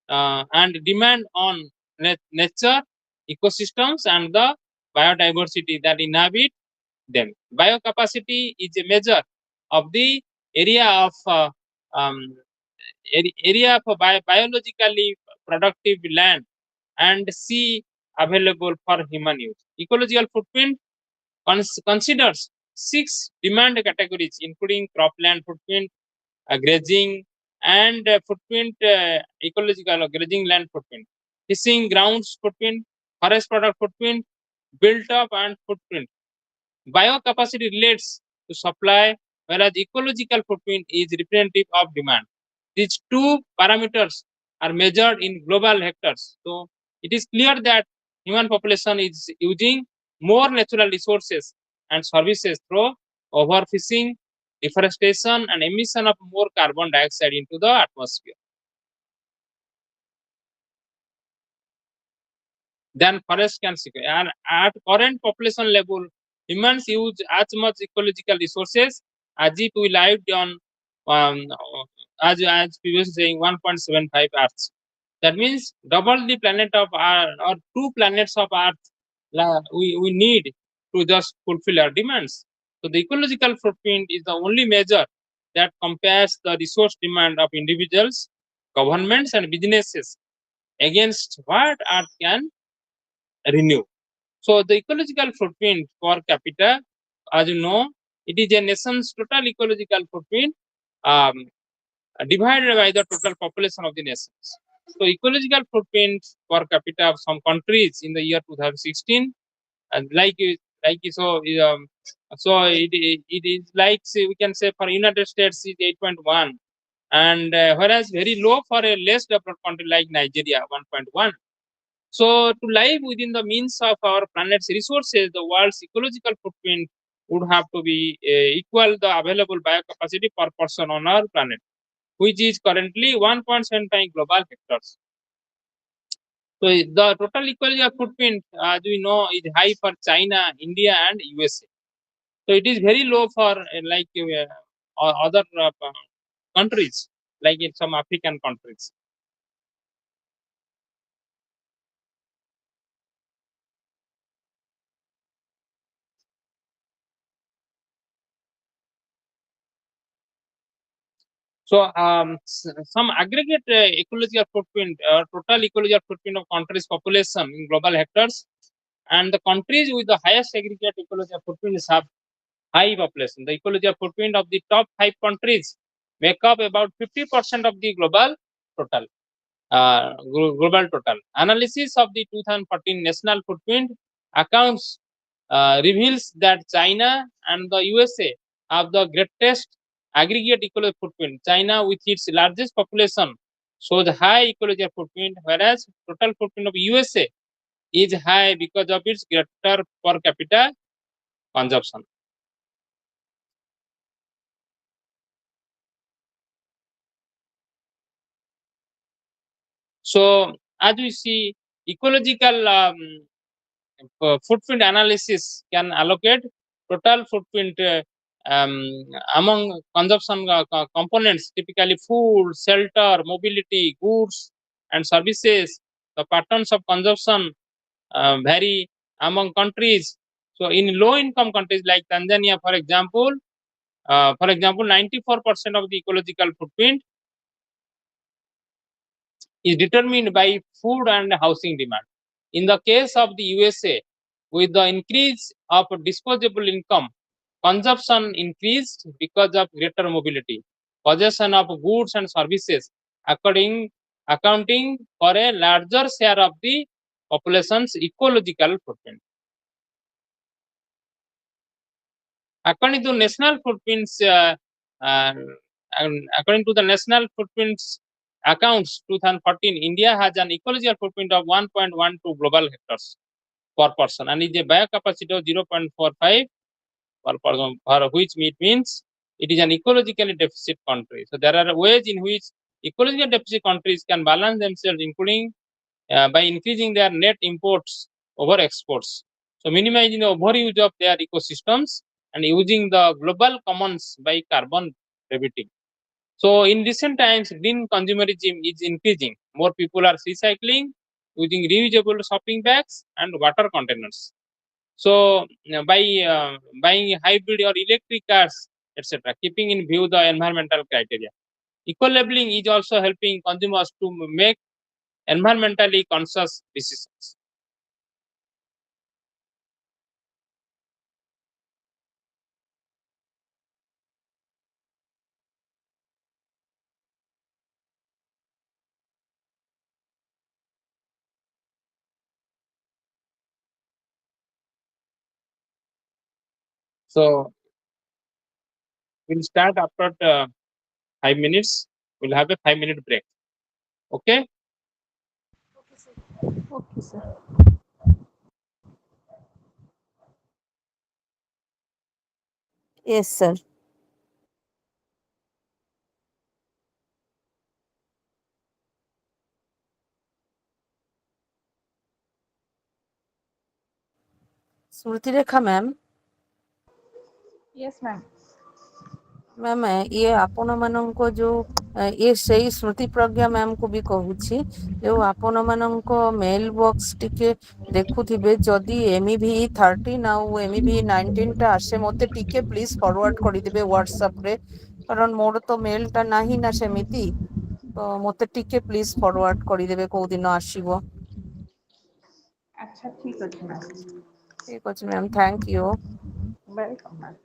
and demand on nature, ecosystems, and the biodiversity that inhabit them. Biocapacity is a measure of the area of um, area of biologically productive land and sea available for human use. Ecological footprint considers 6 demand categories, including cropland footprint, grazing, and footprint ecological grazing land footprint, fishing grounds footprint, forest product footprint, built up and footprint. Biocapacity relates to supply, whereas ecological footprint is representative of demand. These two parameters are measured in global hectares. So it is clear that human population is using more natural resources and services through overfishing, deforestation, and emission of more carbon dioxide into the atmosphere than forest can secure. And at current population level, humans use as much ecological resources as if we lived on, um, as previously saying, 1.75 Earths. That means double the planet of Earth, or 2 planets of Earth we need to just fulfill our demands. So the ecological footprint is the only measure that compares the resource demand of individuals, governments, and businesses against what Earth can renew. So the ecological footprint per capita, as you know, it is a nation's total ecological footprint um, divided by the total population of the nations. So ecological footprint per capita of some countries in the year 2016, and it is like, say, we can say for United States is 8.1, and whereas very low for a less developed country like Nigeria, 1.1. So, to live within the means of our planet's resources, the world's ecological footprint would have to be equal the available biocapacity per person on our planet, which is currently 1.75 global hectares. So, the total ecological footprint, as we know, is high for China, India, and USA. So, it is very low for other countries, like in some African countries. So, some aggregate ecological footprint, total ecological footprint of countries' population in global hectares, and the countries with the highest aggregate ecological footprints have high population. The ecological footprint of the top 5 countries make up about 50% of the global total. Analysis of the 2014 national footprint accounts reveals that China and the USA have the greatest aggregate ecological footprint. China, with its largest population, shows high ecological footprint, whereas total footprint of USA is high because of its greater per capita consumption. So, as we see, ecological footprint analysis can allocate total footprint um, among consumption components, typically food, shelter, mobility, goods, and services. The patterns of consumption vary among countries. So, in low-income countries like Tanzania, for example, 94% of the ecological footprint is determined by food and housing demand. In the case of the USA, with the increase of disposable income, consumption increased because of greater mobility, possession of goods and services, accounting for a larger share of the population's ecological footprint. According to national footprints, uh, according to the national footprints accounts 2014, India has an ecological footprint of 1.12 global hectares per person and is a biocapacity of 0.45 per person, for which it means it is an ecologically deficit country. So there are ways in which ecological deficit countries can balance themselves, including by increasing their net imports over exports. So minimizing the overuse of their ecosystems and using the global commons by carbon debiting. So in recent times, green consumerism is increasing. More people are recycling using reusable shopping bags and water containers. So by buying hybrid or electric cars, etc., keeping in view the environmental criteria. Eco-labeling is also helping consumers to make environmentally conscious decisions. So we'll start after 5 minutes. We'll have a 5 minute break. Okay. Okay, sir. Yes, sir. Smriti ma'am. Yes, ma'am. Ma'am ଇଏ ଆପଣମାନଙ୍କ ଯୋଉ ଇଏ ସେଇ ସ୍ମୃତି ପ୍ରଜ୍ଞା ମ୍ୟାମକୁ ବି କହୁଛି, ଯୋଉ ଆପଣମାନଙ୍କ mail box ଟିକେ ଦେଖୁଥିବେ, ଯଦି MEVE-13 ଆଉ MEVE-19ଟା ଆସେ ମତେ ଟିକେ ପ୍ଲିଜ ଫରୱାର୍ଡ କରିଦେବେ ହ୍ୱାଟ୍ସଆପରେ, କାରଣ ମୋର ତ ମେଲ୍ ଟା ନାହିଁ ନା ସେମିତି, ତ ମତେ ଟିକେ ପ୍ଲିଜ ଫରୱାର୍ଡ କରିଦେବେ କୋଉ ଦିନ ଆସିବ। ଆଚ୍ଛା, ଠିକ ଅଛି ମ୍ୟାମ୍। ଠିକ ଅଛି ma'am, thank you. Welcome ma'am.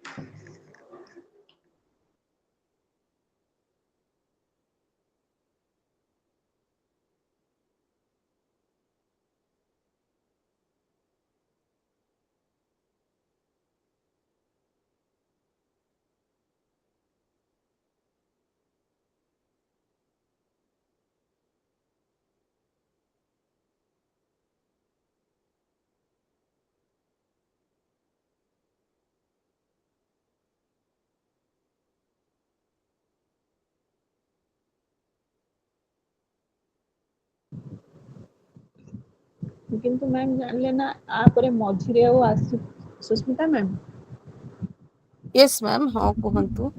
କିନ୍ତୁ ମ୍ୟାମ୍ ଜାଣିଲେ ନା ଆପରେ ମଝିରେ ଆଉ ସୁସ୍ମିତା ମ୍ୟାମ୍, ୟେସ୍ ମ୍ୟାମ୍, ହଁ କୁହନ୍ତୁ।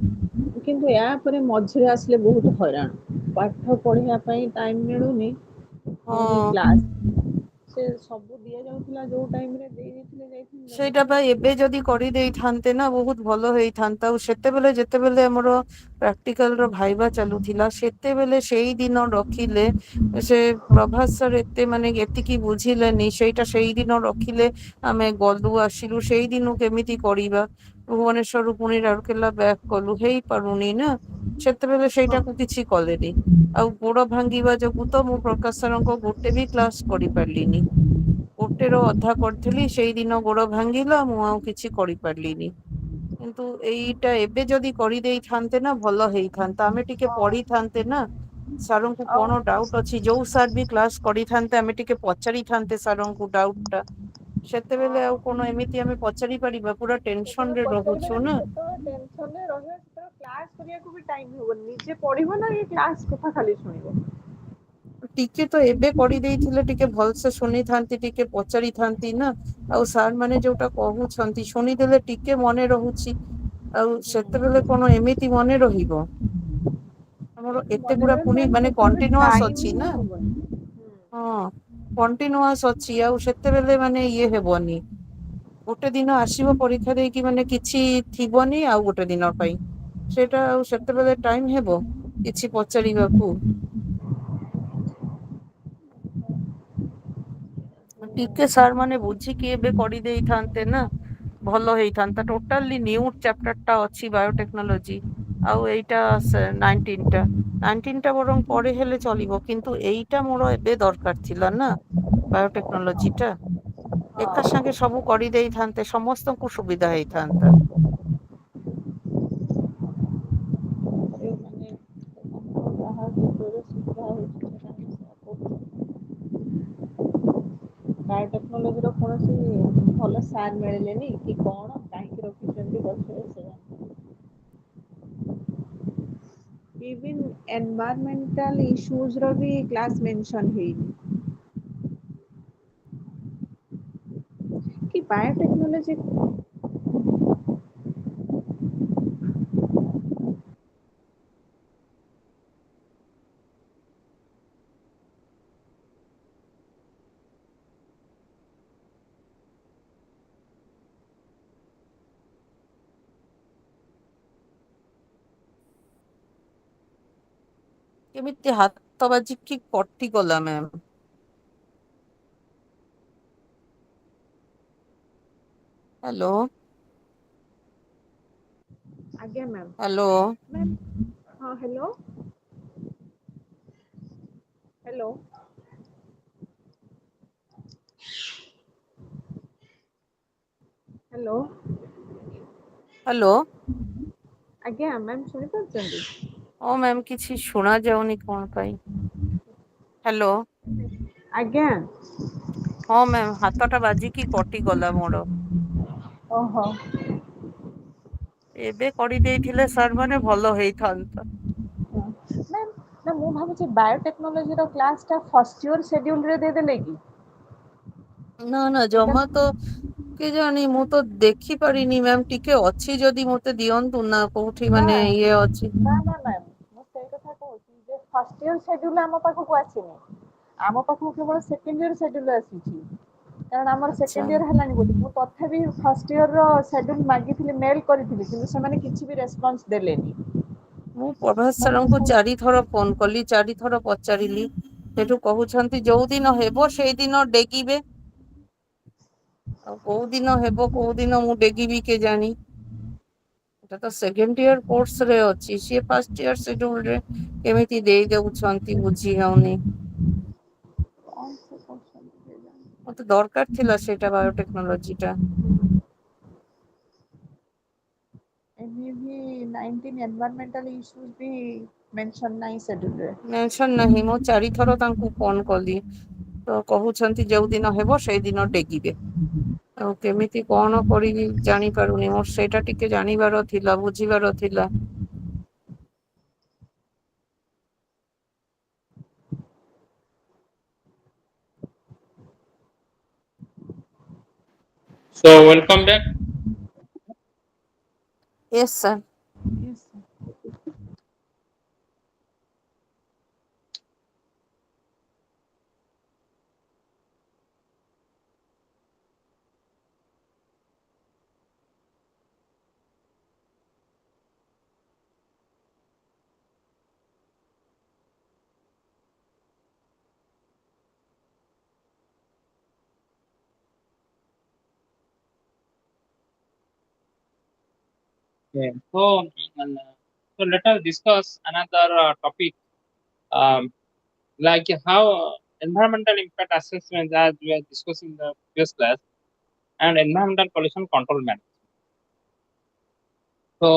କିନ୍ତୁ ୟା ପରେ ମଝିରେ ଆସିଲେ ବହୁତ ହଇରାଣ, ପାଠ ପଢିବା ପାଇଁ ଟାଇମ୍ ମିଳୁନି, ପୁଣି ହଁ କ୍ଲାସ ସେ ସବୁ ଦିଆଯାଉଥିଲା ଯୋଉ ଟାଇମରେ ଦେଇ ଦେଇଥିଲେ ଯାଇଥାନ୍ତା। ସେଇଟା ପାଇଁ ଏବେ ଯଦି କରିଦେଇଥାନ୍ତେ ନା ବହୁତ ଭଲ ହେଇଥାନ୍ତା। ଆଉ ସେତେବେଳେ ଯେତେବେଳେ ଆମର ପ୍ରାକ୍ଟିକାଲ ର ଭାଇବା ଚାଲୁଥିଲା, ସେତେବେଳେ ସେଇ ଦିନ ରଖିଲେ, ସେ ପ୍ରଭାସ ସାର୍ ଏତେ ମାନେ ଏତିକି ବୁଝିଲେନି, ସେଇଟା ସେଇ ଦିନ ରଖିଲେ ଆମେ ଗଲୁ ଆସିଲୁ, ସେଇ ଦିନ କେମିତି କରିବା, ଭୁବନେଶ୍ୱରରୁ ପୁଣି ରାଉରକେଲା ବ୍ୟାକ୍ କଲୁ, ହେଇପାରୁନି ନା, ସେତେବେଳେ ସେଇଟାକୁ କିଛି କଲେନି। ଆଉ ଗୋଡ ଭାଙ୍ଗିବା ଯୋଗୁ ତ ମୁଁ ପ୍ରକାଶ ସାରଙ୍କ ଗୋଟେ ବି କ୍ଲାସ କରିପାରିଲିନି, ଗୋଟେ ର ଅଧା କରିଥିଲି, ସେଇଦିନ ଗୋଡ ଭାଙ୍ଗିଲା, ମୁଁ ଆଉ କିଛି କରିପାରିଲିନି। କିନ୍ତୁ ଏଇଟା ଏବେ ଯଦି କରିଦେଇଥାନ୍ତେ ନା ଭଲ ହେଇଥାନ୍ତା, ଆମେ ଟିକେ ପଢିଥାନ୍ତେ ନା, ସାରଙ୍କୁ ଆଉ କଣ ଡାଉଟ ଅଛି, ଯୋଉ ସାର୍ ବି କ୍ଲାସ କରିଥାନ୍ତେ ଆମେ ଟିକେ ପଚାରିଥାନ୍ତେ ସାରଙ୍କୁ ଡାଉଟ ଟା, ସେତେବେଳେ ଆଉ କଣ ଏମିତି ଆମେ ପଚାରି ପାରିବା, ପୁରା ଟେନସନ ରେ ରହୁଛୁ ନା। ଟେନସନରେ ରହିବ, ସେତେବେଳେ କ୍ଲାସ କରିବାକୁ ବି ଟାଇମ୍ ହବନି, ନିଜେ ପଢିବ ନା ଏ କ୍ଲାସ କଥା ଖାଲି ଶୁଣିବ। ଟିକେ ତ ଏବେ କରିଦେଇଥିଲେ ଟିକେ ଭଲସେ ଶୁଣିଥାନ୍ତି, ଟିକେ ପଚାରିଥାନ୍ତି ନା। ଆଉ ସାର୍ ମାନେ ଯୋଉଟା କହୁଛନ୍ତି ଶୁଣିଦେଲେ ଟିକେ ମନେ ରହୁଛି, ଆଉ ସେତେବେଳେ କଣ ଏମିତି ମନେ ରହିବ। ଆମର ଏତେ ମନେ ଗୁଡା ରହିବ ପୁଣି ମାନେ ସେତେବେଳେ କଣ୍ଟିନ୍ୟୁଆସ ଟାଇମ୍ ଅଛି ହିଁ ନା। ହବନି। ହଁ କଣ୍ଟିନ୍ୟୁଆସ ଅଛି, ଆଉ ସେତେବେଳେ ମାନେ ଇଏ ହେବନି। ଗୋଟେ ଦିନ ଆସିବ ପରୀକ୍ଷା ଦେଇକି ମାନେ କିଛି ଥିବନି ଆଉ ଗୋଟେ ଦିନ ପାଇଁ, ସେଇଟା ଆଉ ସେତେବେଳେ ଟାଇମ ହେବ କିଛି ପଚାରିବାକୁ। ଟିକେ ସାର୍ ମାନେ ବୁଝିକି ଏବେ କରିଦେଇଥାନ୍ତେ ନା ଭଲ ହେଇଥାନ୍ତା। ଟୋଟାଲି ନ୍ୟୁ ଚାପ୍ଟର ଟା ଅଛି ବାୟୋଟେକ୍ନୋଲୋଜି, ଆଉ ଏଇଟା 19ଟା ବରଂ ପଢି ହେଲେ ଚଳିବ, କିନ୍ତୁ ଏଇଟା ମୋର ଏବେ ଦରକାର ଥିଲା ନା, ବାୟୋଟେକ୍ନୋଲୋଜି ଟା ଏକା ସାଙ୍ଗେ ସବୁ କରିଦେଇଥାନ୍ତେ, ସମସ୍ତଙ୍କୁ ସୁବିଧା ହେଇଥାନ୍ତା। ମାନେ ଯାହା କ୍ଷେତ୍ରରେ ସୁବିଧା ହେଉଛି ବାୟୋଟେକ୍ନୋଲୋଜିର କୌଣସି ଭଲ ସାର୍ ମିଳିଲେନି କି କଣ, କାହିଁକି ରଖିଛନ୍ତି ପଛରେ ସେ ଇଭିନ୍ ଏନଭାୟରମେଣ୍ଟାଲ ଇସ୍ୟୁଜର ବି କ୍ଲାସ୍ ମେନସନ୍ ହେଇନି। କି ବାୟୋଟେକ୍ନୋଲୋଜି କେମିତି ହାତ ବାଜିକି କଟିଗଲା ମ୍ୟାମ୍। ହ୍ୟାଲୋ ଆଜ୍ଞା ମ୍ୟାମ୍। ହ୍ୟାଲୋ ମ୍ୟାମ୍ ହଁ ହ୍ୟାଲୋ ହ୍ୟାଲୋ ହ୍ୟାଲୋ ହ୍ୟାଲୋ ଆଜ୍ଞା ମ୍ୟାମ୍ ଶୁଣିପାରୁଛନ୍ତି? ହଁ ମ୍ୟାମ୍ କିଛି ଶୁଣା ଯାଉନି କଣ ପାଇଁ। ହ୍ୟାଲୋ ଆଜ୍ଞା ହଁ ମ୍ୟାମ୍ ହାତଟା ବାଜିକି କଟିଗଲା ମୋର। ଓହୋ ଏବେ କରିଦେଇଥିଲେ ସାର୍ ମାନେ ଭଲ ହେଇଥାନ୍ତା। ମ୍ୟାମ୍ ନା ମୁଁ ଭାବୁଛି ବାୟୋଟେକ୍ନୋଲୋଜିର କ୍ଲାସଟା ଫର୍ଷ୍ଟ ଇୟର ସେଡ୍ୟୁଲରେ ଦେଇଦେଲେ କି? ନା ନା ଏଇଟା ଜମା ତ କେଜାଣି ମୁଁ ତ ଦେଖି ପାରିନି ମ୍ୟାମ୍, ଟିକେ ଅଛି ଯଦି ମତେ ଦିଅନ୍ତୁ ନା। କୋଉଠି ନା ମାନେ ଇଏ ଅଛି। ନା ନା ମ୍ୟାମ୍ ମୁଁ ସେଇ କଥା କହୁଛି ଯେ ଫାଷ୍ଟ ଇୟର ସେଡ୍ୟୁଲ ଆମ ପାଖକୁ ଆସିନି। ଆମ ପାଖକୁ କେବଳ ସେକେଣ୍ଡ ଇୟର ସେଡ୍ୟୁଲ ଆସିଛି। କାରଣ ଆମର ଆଚ୍ଛା ସେକେଣ୍ଡ ଇୟର ହେଲାଣି ବୋଲି ମୁଁ ତଥାପି ଫାଷ୍ଟ ଇୟର ସେଡ୍ୟୁଲ ମାଗିଥିଲି ମେଲ୍ କରିଥିଲି କିନ୍ତୁ ସେମାନେ କିଛି ବି ରେସ୍ପନ୍ସ ଦେଲେନି। ମୁଁ ପ୍ରଭାସ ମାନେ ମୁଁ ସାରଙ୍କୁ ସବୁ 4 ଥର ଫୋନ କଲି, 4 ଥର ପଚାରିଲି। ସେଠୁ କହୁଛନ୍ତି ଯୋଉ ଦିନ ହେବ ସେଇଦିନ ଡେଗିବେ। ଆଉ କୋଉ ଦିନ ହେବ କୋଉ ଦିନ ମୁଁ ଡେଗିବି କେଜାଣି। ଏଟା ତ ସେକେଣ୍ଡ ଇୟର କୋର୍ସ ରେ ଅଛି, ସିଏ ଫାଷ୍ଟ ଇୟର ସେଡ୍ୟୁଲ ରେ କେମିତି ଦେଇ ଦଉଛନ୍ତି ବୁଝି ହଉନି। କଣ ସେ କରୁଛନ୍ତି କେଜାଣି। ମତେ ଦରକାର ଥିଲା ସେଇଟା ବାୟୋଟେକ୍ନୋଲୋଜି ଟା। MEVE-19 environmental issues ବି ମେନସନ ନାହିଁ ସେଡ୍ୟୁଲରେ। ମେନସନ ନାହିଁ, ମୁଁ 4 ଥର ତାଙ୍କୁ ଫୋନ କଲି। ତ କହୁଛନ୍ତି ଯୋଉ ଦିନ ହେବ ସେଇଦିନ ଡେଗିବେ। ଆଉ କେମିତି କଣ କରିବି ଜାଣିପାରୁନି, ମୋର ସେଇଟା ଟିକେ ଜାଣିବାର ଥିଲା, ବୁଝିବାର ଥିଲା। So welcome back. Yes sir. Yes, sir. Yeah. So let us discuss another topic, um, like how environmental impact assessment, as we are discussing in the previous class, and environmental pollution control management. So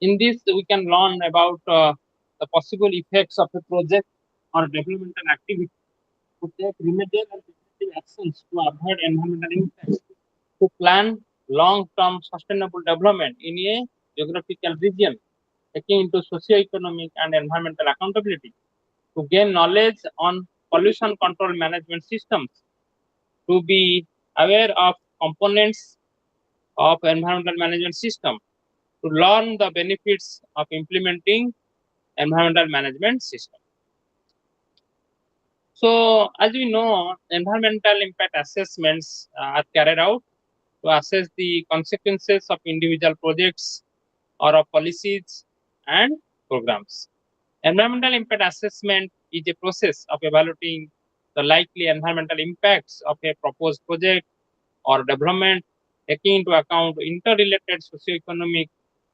in this, we can learn about the possible effects of a project or developmental activity to take remedial and preventive actions to avoid environmental impacts, to plan long-term sustainable development in a geographical region, taking into socio-economic and environmental accountability, to gain knowledge on pollution control management systems, to be aware of components of environmental management system, to learn the benefits of implementing environmental management system. So, as we know, environmental impact assessments are carried out to assess the consequences of individual projects or of policies and programs. Environmental impact assessment is a process of evaluating the likely environmental impacts of a proposed project or development, taking into account interrelated socioeconomic,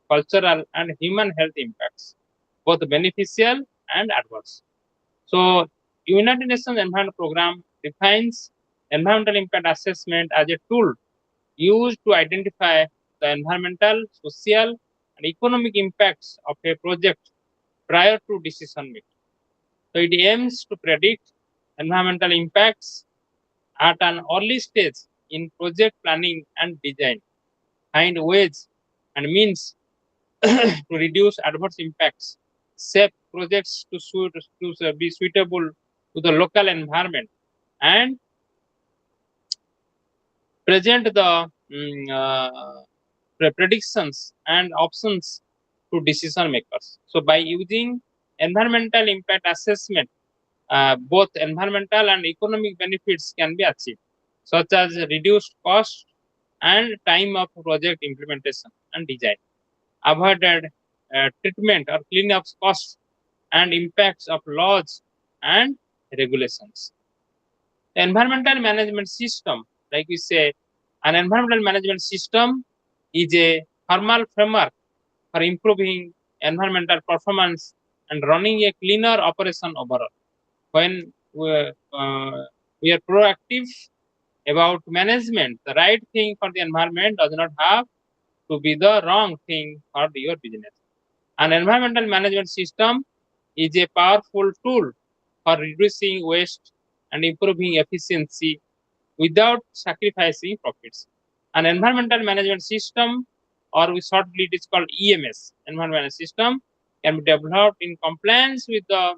cultural, and human health impacts, both beneficial and adverse. So, United Nations Environment Program defines environmental impact assessment as a tool used to identify the environmental, social, and economic impacts of a project prior to decision making. So, it aims to predict environmental impacts at an early stage in project planning and design, find ways and means to reduce adverse impacts, shape projects to be suitable to the local environment, and present the predictions and options to decision makers. So, by using environmental impact assessment, both environmental and economic benefits can be achieved, such as reduced cost and time of project implementation and design, avoided treatment or cleanup costs, and impacts of laws and regulations. The environmental management system, like we say, an environmental management system is a formal framework for improving environmental performance and running a cleaner operation overall. When we are proactive about management, the right thing for the environment does not have to be the wrong thing for your business. An environmental management system is a powerful tool for reducing waste and improving efficiency without sacrificing profits. An environmental management system, or we shortly it is called EMS, environmental management system, can be developed in compliance with the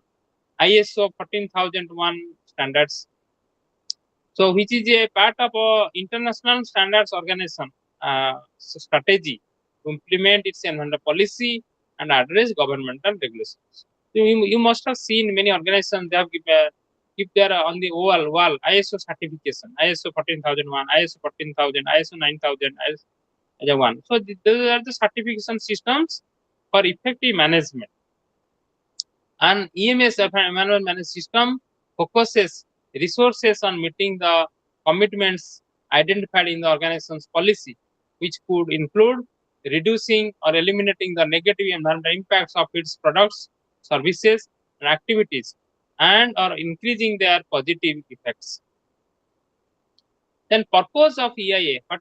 ISO 14001 standards. So, which is a part of a international standards organization strategy to implement its environmental policy and address governmental regulations. So you must have seen many organizations they have keep their on the wall ISO certification, ISO 14001, ISO 14000, ISO 9000, ISO 1. So those are the certification systems for effective management. And EMS environment management system focuses resources on meeting the commitments identified in the organization's policy, which could include reducing or eliminating the negative environmental impacts of its products, services, and activities, and or increasing their positive effects. Then purpose of EIA, what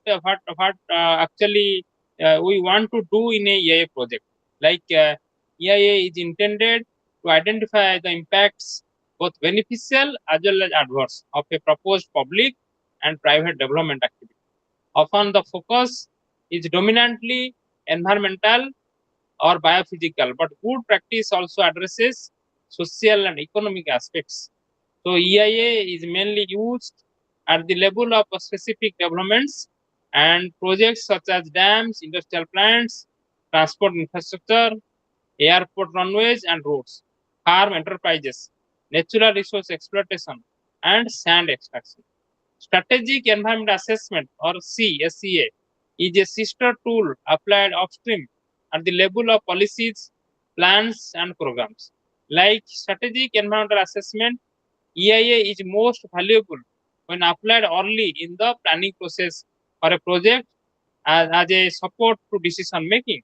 actually we want to do in a EIA project. Like EIA is intended to identify the impacts, both beneficial as well as adverse, of a proposed public and private development activity. Often the focus is dominantly environmental or biophysical, but good practice also addresses social and economic aspects. So EIA is mainly used at the level of specific developments and projects such as dams, industrial plants, transport infrastructure, airport runways and roads, farm enterprises, natural resource exploitation, and sand extraction. Strategic Environment Assessment, or SEA, is a sister tool applied upstream at the level of policies, plans, and programs. Like strategic environmental assessment, EIA is most valuable when applied early in the planning process for a project as a support to decision making.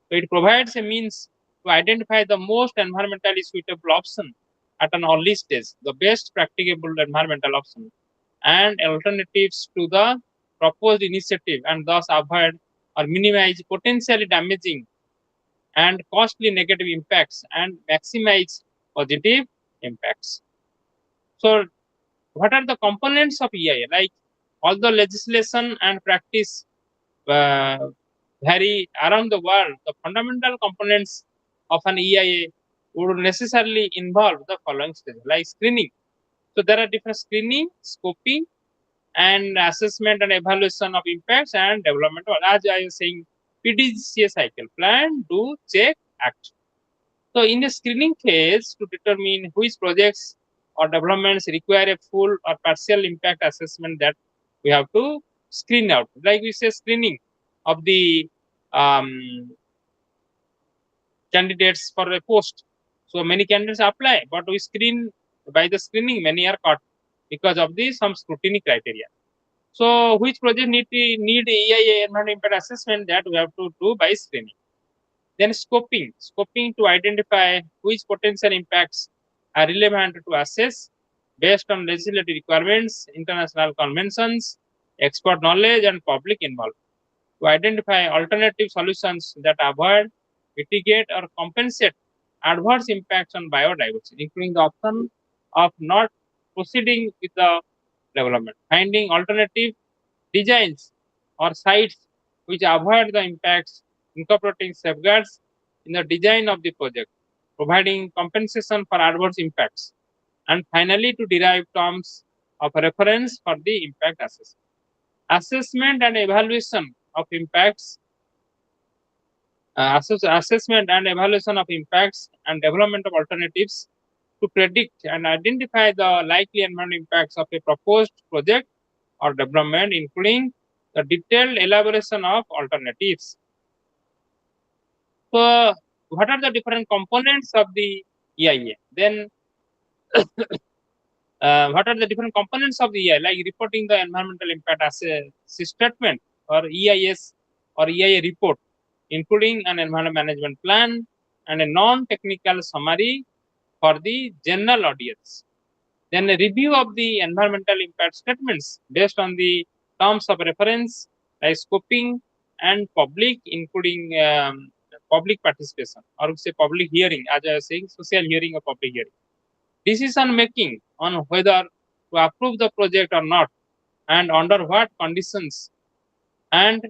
So it provides a means to identify the most environmentally suitable option at an early stage, the best practicable environmental option, and alternatives to the proposed initiative, and thus avoid or minimize potentially damaging and costly negative impacts and maximize positive impacts. So, what are the components of EIA? Like, although legislation and practice uh, vary around the world, the fundamental components of an EIA would necessarily involve the following stages, like screening. So there are different screening, scoping, and assessment and evaluation of impacts and development. As I was saying, PDCA cycle: plan, do, check, act. So in the screening phase, to determine which projects or developments require a full or partial impact assessment, that we have to screen out. Like we say, screening of the candidates for a post. So many candidates apply, but we screen by the screening, many are caught because of the some scrutiny criteria. So which project need EIA environmental impact assessment, that we have to do by screening. Then scoping to identify which potential impacts are relevant to assess based on legislative requirements, international conventions, expert knowledge, and public involvement. To identify alternative solutions that avoid, mitigate, or compensate adverse impacts on biodiversity, including the option of not proceeding with the development. Finding alternative designs or sites which avoid the impacts, incorporating safeguards in the design of the project, providing compensation for adverse impacts, and finally to derive terms of reference for the impact assessment. Assessment and evaluation of impacts, assessment and evaluation of impacts and development of alternatives to predict and identify the likely environmental impacts of a proposed project or development, including the detailed elaboration of alternatives. So, what are the different components of the EIA. Then what are the different components of the EIA, like reporting the environmental impact as a statement or EIS or EIA report, including an environmental management plan and a non-technical summary for the general audience. Then a review of the environmental impact statements based on the terms of reference, like scoping and public, including public participation, or we say public hearing, as I was saying, social hearing or public hearing. Decision making on whether to approve the project or not and under what conditions, and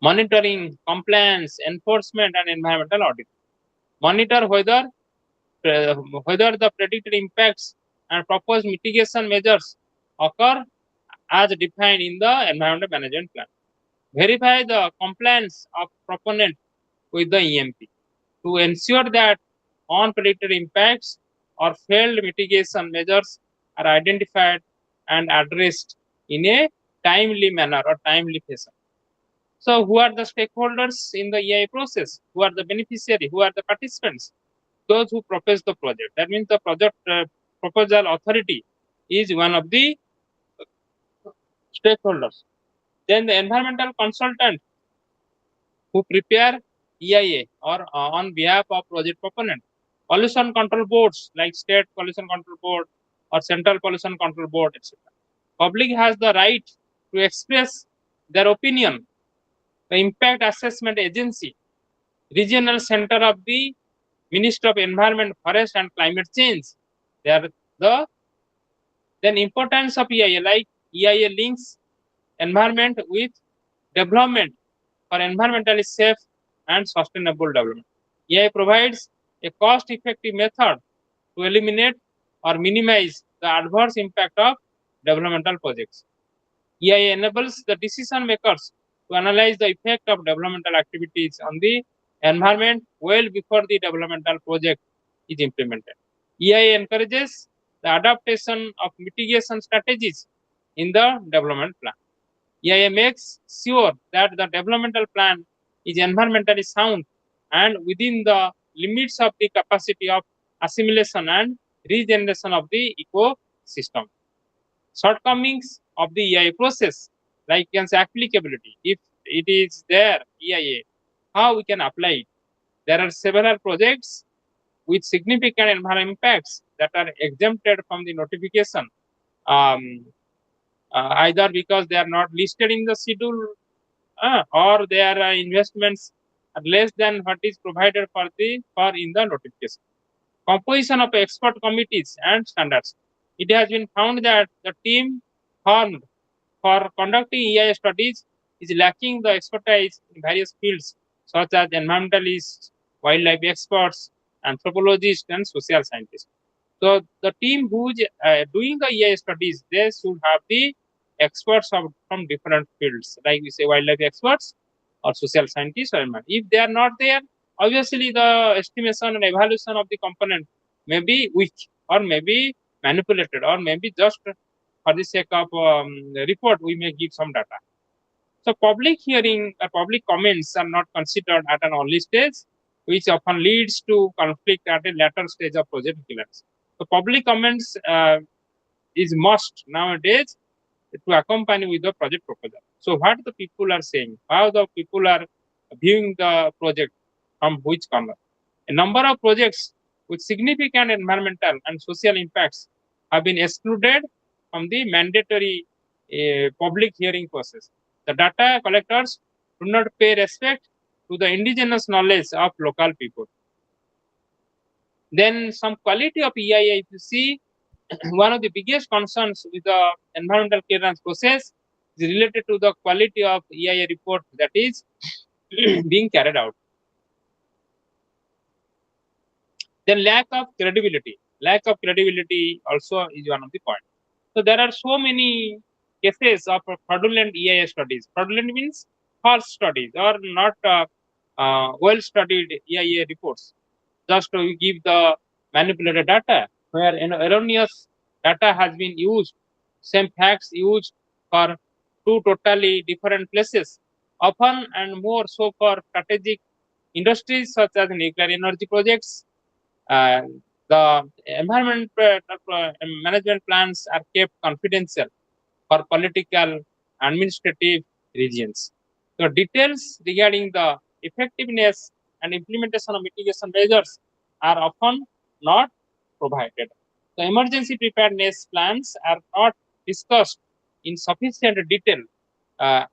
monitoring, compliance, enforcement, and environmental audit. Monitor whether the predicted impacts and proposed mitigation measures occur as defined in the environmental management plan. Verify the compliance of proponent with the EMP to ensure that unpredicted impacts or failed mitigation measures are identified and addressed in a timely manner or timely fashion. So, who are the stakeholders in the EIA process? Who are the beneficiary? Who are the participants? Those who propose the project. That means the project proposal authority is one of the stakeholders. Then the environmental consultant who prepare EIA or on behalf of project proponent. Pollution control boards like state pollution control board or central pollution control board, etc. Public has the right to express their opinion. The impact assessment agency, regional center of the Ministry of Environment, Forest and Climate Change. They are the then importance of EIA, like EIA links environment with development for environmentally safe and sustainable development. EIA provides a cost-effective method to eliminate or minimize the adverse impact of developmental projects. EIA enables the decision makers to analyze the effect of developmental activities on the environment well before the developmental project is implemented. EIA encourages the adaptation of mitigation strategies in the development plan. EIA makes sure that the developmental plan is environmentally sound and within the limits of the capacity of assimilation and regeneration of the ecosystem. Shortcomings of the EIA process, like you can say applicability. If it is there, EIA, how we can apply it? There are several projects with significant environmental impacts that are exempted from the notification, either because they are not listed in the schedule or their investments are less than what is provided for in the notification. Composition of expert committees and standards. It has been found that the team formed for conducting EIA studies is lacking the expertise in various fields such as environmentalists, wildlife experts, anthropologists, and social scientists. So the team who is doing the EIA studies, they should have the experts from different fields, like we say wildlife experts or social scientists or environment. If they are not there, obviously the estimation and evaluation of the component may be weak or may be manipulated or maybe just for the sake of report we may give some data. So public hearing or public comments are not considered at an early stage, which often leads to conflict at a later stage of project clearance. So public comments is must nowadays to accompany with the project proposal. So what the people are saying, how the people are viewing the project from which corner. A number of projects with significant environmental and social impacts have been excluded from the mandatory public hearing process. The data collectors do not pay respect to the indigenous knowledge of local people. Then some quality of EIA, if you see, one of the biggest concerns with the environmental clearance process is related to the quality of EIA report that is being carried out. Then lack of credibility. Lack of credibility also is one of the points. So there are so many cases of fraudulent EIA studies. Fraudulent means false studies or not well-studied EIA reports. Just to give the manipulated data where erroneous data has been used, same facts used for two totally different places, often and more so for strategic industries such as nuclear energy projects Uh, the environment management plans are kept confidential for political administrative reasons. So details regarding the effectiveness and implementation of mitigation measures are often not provided. The emergency preparedness plans are not discussed in sufficient detail,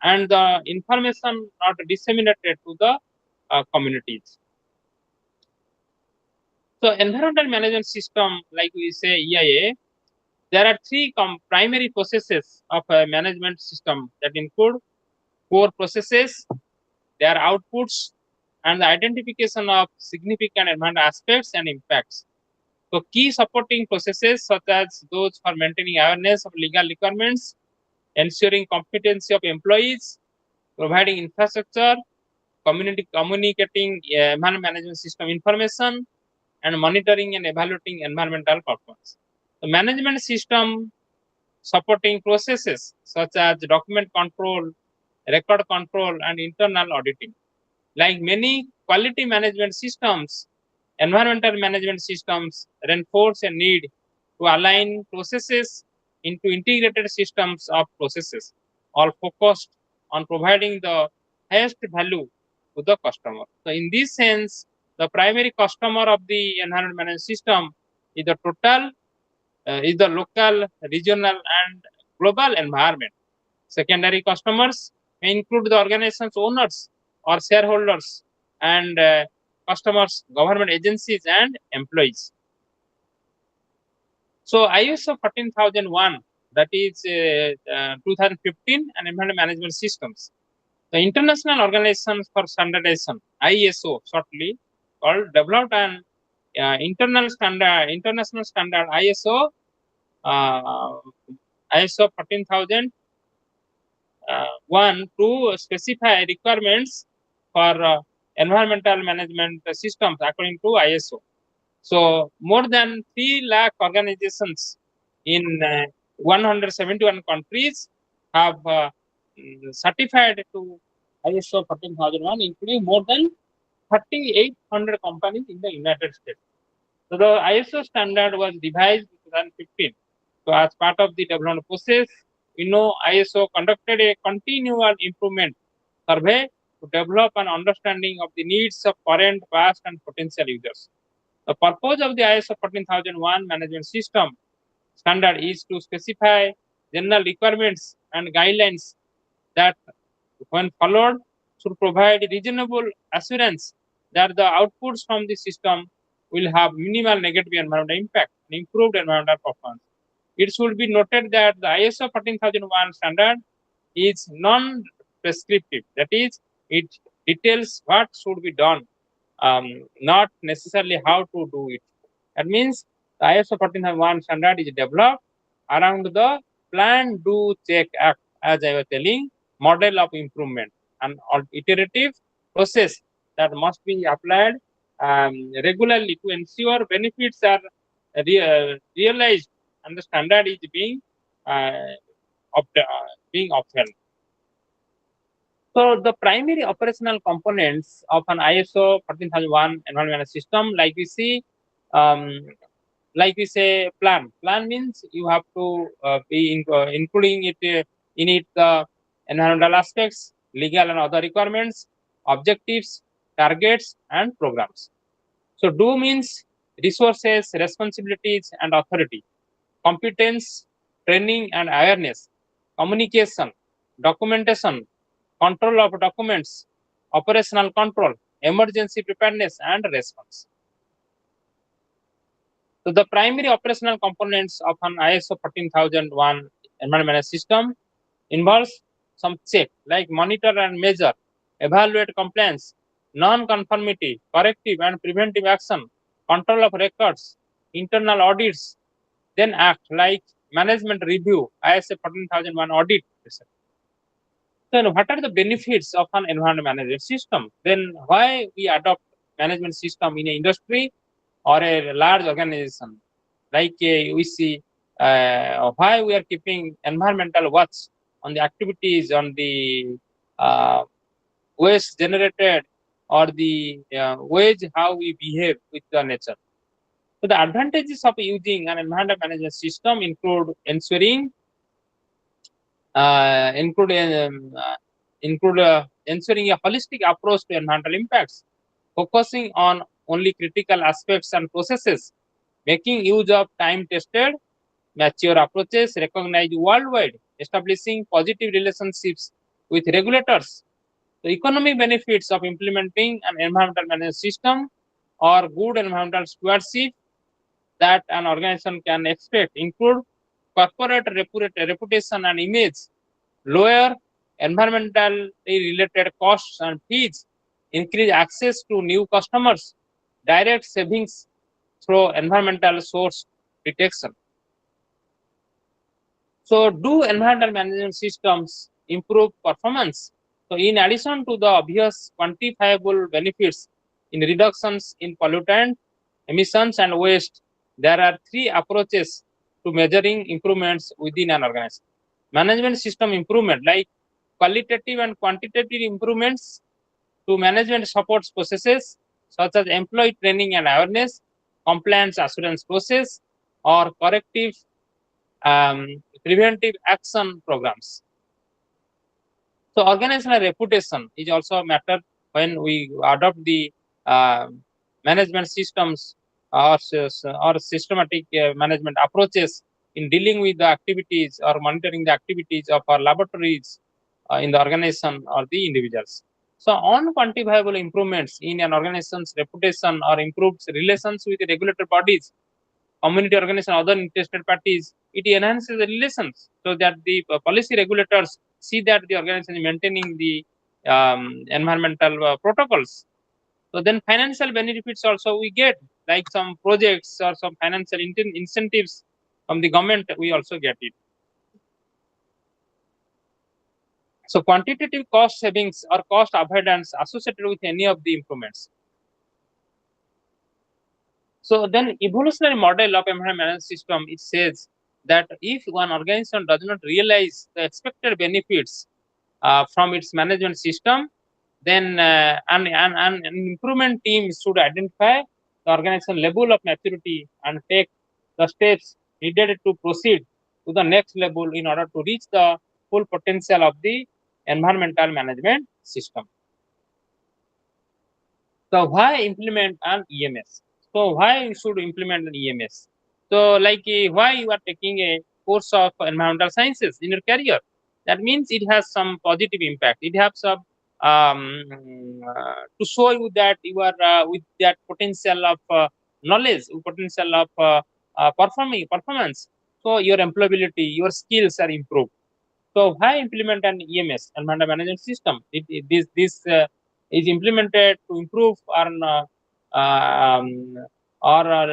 and the information not disseminated to the communities. So environmental management system, like we say EIA, there are three primary processes of a management system that include core processes, their outputs, and the identification of significant environmental aspects and impacts. So key supporting processes such as those for maintaining awareness of legal requirements, ensuring competency of employees, providing infrastructure, communicating environment management system information, and monitoring and evaluating environmental performance. The management system supporting processes such as document control, record control, and internal auditing. Like many quality management systems, environmental management systems reinforce a need to align processes into integrated systems of processes, all focused on providing the highest value to the customer. So, in this sense, the primary customer of the environment management system is the total, is the local, regional, and global environment. Secondary customers may include the organization's owners or shareholders and customers, government agencies, and employees. So ISO 14001, that is 2015, and environment management systems. The International Organization for Standardization, ISO shortly, called developed an international standard uh, ISO 14000 one to specify requirements for environmental management systems according to ISO. So more than 3 lakh organizations in 171 countries have certified to ISO 14001, including more than 3,800 companies in the United States. So the ISO standard was devised in 2015. So as part of the development process, ISO conducted a continual improvement survey to develop an understanding of the needs of current, past, and potential users. The purpose of the ISO 14001 management system standard is to specify general requirements and guidelines that, when followed, should provide reasonable assurance that the outputs from the system will have minimal negative environmental impact and improved environmental performance. It should be noted that the ISO 14001 standard is non-prescriptive. That is, it details what should be done, not necessarily how to do it. That means the ISO 14001 standard is developed around the plan, do, check, act, as I was telling, model of improvement, an iterative process that must be applied regularly to ensure benefits are realized and the standard is being being upheld. So the primary operational components of an ISO 14001 environmental system, like we see, like we say, plan. Plan means you have to be including it in it the environmental aspects, legal and other requirements, objectives, targets, and programs. So do means resources, responsibilities, and authority, competence, training and awareness, communication, documentation, control of documents, operational control, emergency preparedness, and response. So the primary operational components of an ISO 14001 environmental system involves some check like monitor and measure, evaluate compliance, non-conformity, corrective and preventive action, control of records, internal audits, then act like management review, ISO 14001 audit, etc. Then what are the benefits of an environment management system? Then why we adopt management system in an industry or a large organization? Like we see why we are keeping environmental watch on the activities, on the waste generated or the ways how we behave with the nature. So the advantages of using an environmental management system include uh, include um, uh, ensuring a holistic approach to environmental impacts, focusing on only critical aspects and processes, making use of time-tested, mature approaches recognized worldwide, establishing positive relationships with regulators. The economic benefits of implementing an environmental management system or good environmental stewardship that an organization can expect include corporate reputation and image, lower environmentally related costs and fees, increase access to new customers, direct savings through environmental source detection. So, do environmental management systems improve performance? So, in addition to the obvious quantifiable benefits in reductions in pollutant emissions and waste, there are three approaches to measuring improvements within an organization. Management system improvement, like qualitative and quantitative improvements to management supports processes such as employee training and awareness, compliance assurance process, or corrective um, preventive action programs. So organizational reputation is also a matter when we adopt the uh, management systems or systematic management approaches in dealing with the activities or monitoring the activities of our laboratories in the organization or the individuals. So unquantifiable improvements in an organization's reputation or improved relations with the regulatory bodies, community organization, other interested parties, it enhances the relations so that the policy regulators see that the organization is maintaining the environmental protocols. So then financial benefits also we get, like some projects or some financial incentives from the government, we also get it. So quantitative cost savings or cost avoidance associated with any of the improvements. So then evolutionary model of environmental management system, it says that if one organization does not realize the expected benefits from its management system, then an improvement team should identify the organization level of maturity and take the steps needed to proceed to the next level in order to reach the full potential of the environmental management system. So why implement an EMS? So why you should implement an EMS? So like why you are taking a course of environmental sciences in your career? That means it has some positive impact. It has some to show you that you are with that potential of knowledge, potential of performance. So your employability, your skills are improved. So why implement an EMS, environmental management system? This is implemented to improve our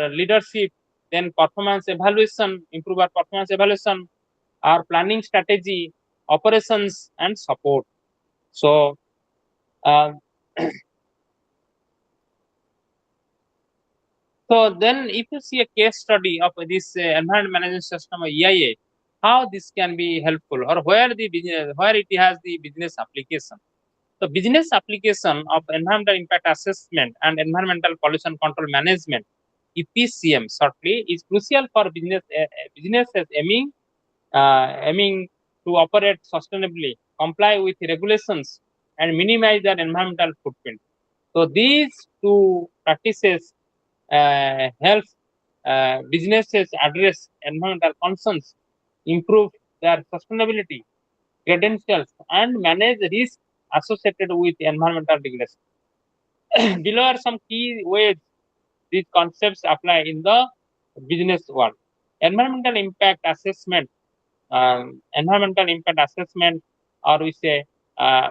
leadership, then performance evaluation, improve our performance evaluation, our planning strategy, operations, and support. So uh, so then if you see a case study of this environment management system of EIA, how this can be helpful or where the business, where it has the business application. The business application of environmental impact assessment and environmental pollution control management, EPCM shortly, is crucial for businesses aiming to operate sustainably, comply with regulations, and minimize their environmental footprint. So these two practices help businesses address environmental concerns, improve their sustainability credentials, and manage risk associated with environmental regulation. Below are some key ways these concepts apply in the business world. Environmental impact assessment, or we say uh,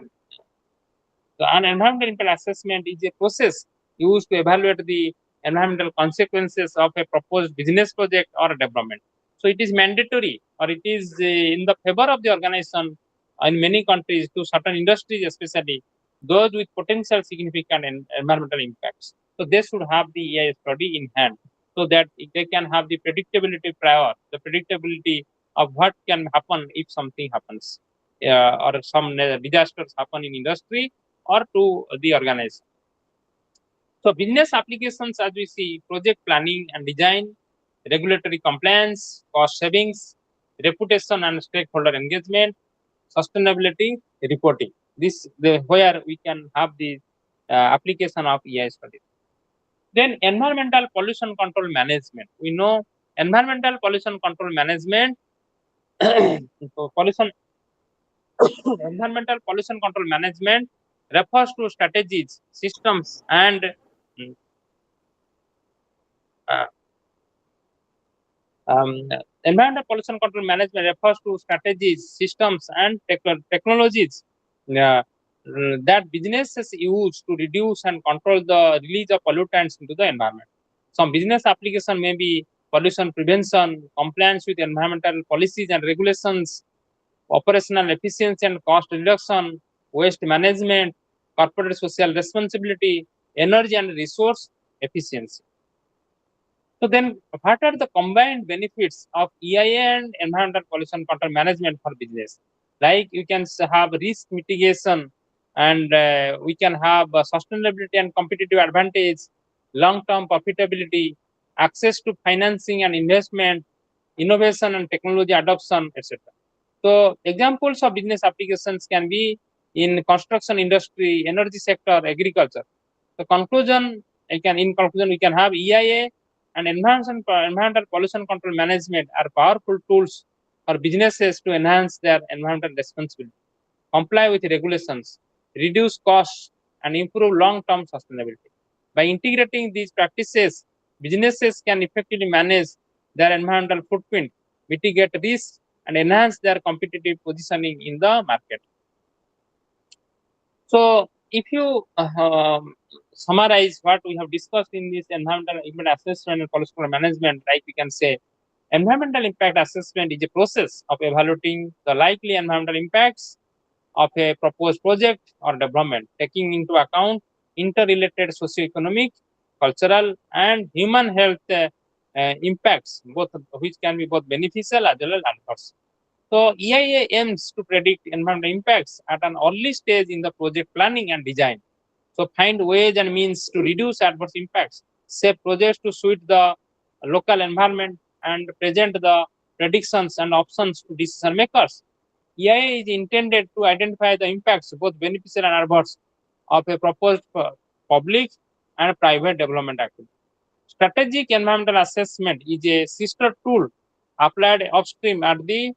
an environmental impact assessment is a process used to evaluate the environmental consequences of a proposed business project or development. So it is mandatory or it is in the favor of the organization in many countries to certain industries, especially those with potential significant environmental impacts. So they should have the EIS study in hand so that they can have the predictability prior, the predictability of what can happen if something happens or some disasters happen in industry or to the organization. So business applications, as we see, project planning and design, regulatory compliance, cost savings, reputation and stakeholder engagement, sustainability reporting. This where we can have the application of EI studies. Then environmental pollution control management. We know environmental pollution control management. Pollution environmental pollution control management refers to strategies, systems, and mm, uh, Um, environmental pollution control management refers to strategies, systems, and technologies that businesses use to reduce and control the release of pollutants into the environment. Some business application may be pollution prevention, compliance with environmental policies and regulations, operational efficiency and cost reduction, waste management, corporate social responsibility, energy and resource efficiency. So then, what are the combined benefits of EIA and environmental pollution control management for business? Like you can have risk mitigation, and we can have sustainability and competitive advantage, long-term profitability, access to financing and investment, innovation and technology adoption, etc. So examples of business applications can be in construction industry, energy sector, agriculture. The conclusion, in conclusion, we can have EIA and environmental pollution control management are powerful tools for businesses to enhance their environmental responsibility, comply with regulations, reduce costs, and improve long-term sustainability. By integrating these practices, businesses can effectively manage their environmental footprint, mitigate risks, and enhance their competitive positioning in the market. So, if you summarize what we have discussed in this environmental impact assessment and pollution control management, like we can say, environmental impact assessment is a process of evaluating the likely environmental impacts of a proposed project or development, taking into account interrelated socioeconomic, cultural, and human health impacts, both which can be both beneficial as well as adverse. So EIA aims to predict environmental impacts at an early stage in the project planning and design. So find ways and means to reduce adverse impacts, shape projects to suit the local environment, and present the predictions and options to decision makers. EIA is intended to identify the impacts, both beneficial and adverse, of a proposed public and private development activity. Strategic environmental assessment is a sister tool applied upstream at the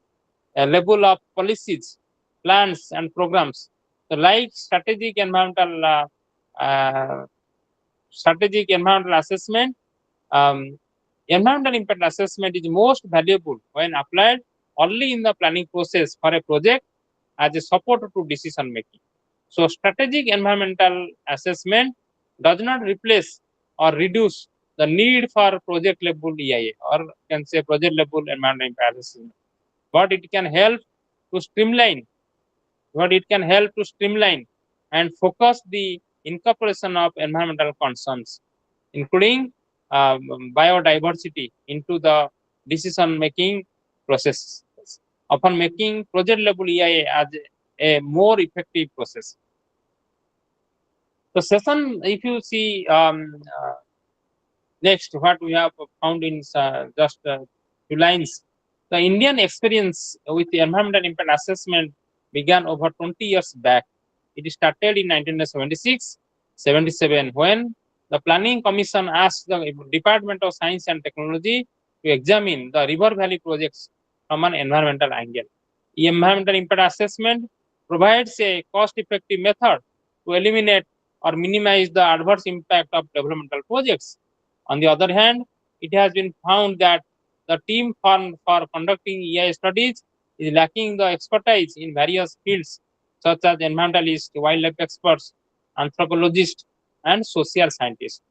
level of policies, plans, and programs. So, like uh, strategic environmental assessment, um, environmental impact assessment is most valuable when applied only in the planning process for a project as a support to decision making. So, strategic environmental assessment does not replace or reduce the need for project level EIA, or can say project level environmental impact assessment, but it can help to streamline and focus the incorporation of environmental concerns, including biodiversity, into the decision making process, often making project level EIA as a more effective process. The session, if you see next, what we have found in just few lines, the Indian experience with the environmental impact assessment began over 20 years back. It started in 1976-77 when the Planning Commission asked the Department of Science and Technology to examine the river valley projects from an environmental angle. The environmental impact assessment provides a cost-effective method to eliminate or minimize the adverse impact of developmental projects. On the other hand, it has been found that the team formed for conducting EI studies is lacking the expertise in various fields such as environmentalists, wildlife experts, anthropologists, and social scientists.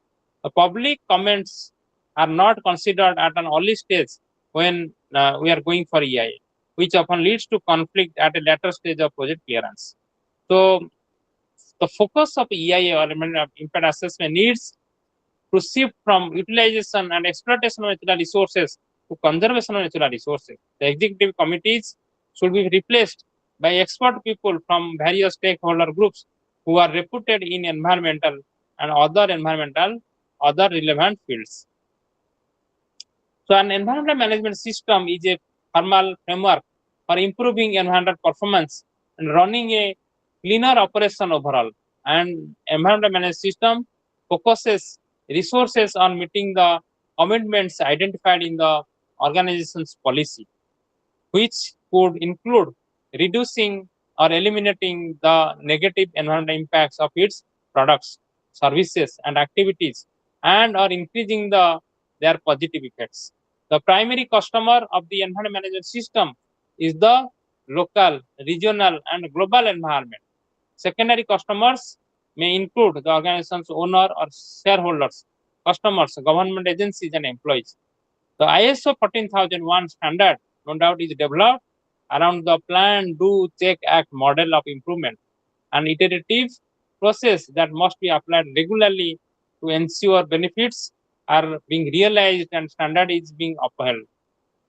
The public comments are not considered at an early stage when we are going for EI, which often leads to conflict at a later stage of project clearance. So, the focus of EIA or impact assessment needs to shift from utilization and exploitation of natural resources to conservation of natural resources. The executive committees should be replaced by expert people from various stakeholder groups who are reputed in environmental and other relevant fields. So an environmental management system is a formal framework for improving environmental performance and running a cleaner operation overall. And environmental management system focuses resources on meeting the commitments identified in the organization's policy, which could include reducing or eliminating the negative environmental impacts of its products, services, and activities, and or increasing their positive effects. The primary customer of the environment management system is the local, regional, and global environment. Secondary customers may include the organization's owner or shareholders, customers, government agencies, and employees. The ISO 14001 standard, no doubt, is developed around the plan, do, check, act model of improvement, an iterative process that must be applied regularly to ensure benefits are being realized and standard is being upheld.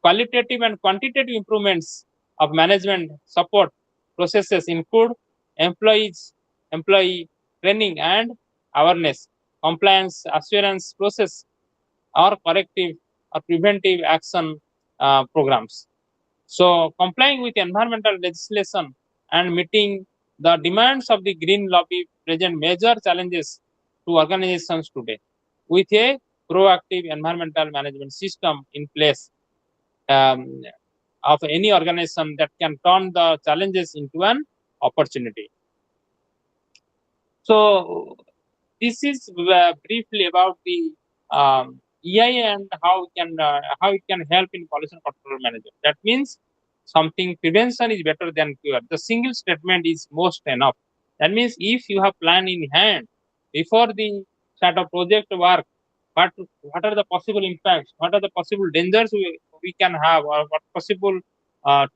Qualitative and quantitative improvements of management support processes include employee training and awareness, compliance assurance process, or corrective or preventive action programs. So, complying with environmental legislation and meeting the demands of the green lobby present major challenges to organizations today. With a proactive environmental management system in place um, of any organization that can turn the challenges into an opportunity. So, this is briefly about the EIA and how it can help in pollution control management. That means something prevention is better than cure. The single statement is most enough. That means if you have plan in hand before the start of project work, what are the possible impacts? What are the possible dangers we can have, or what possible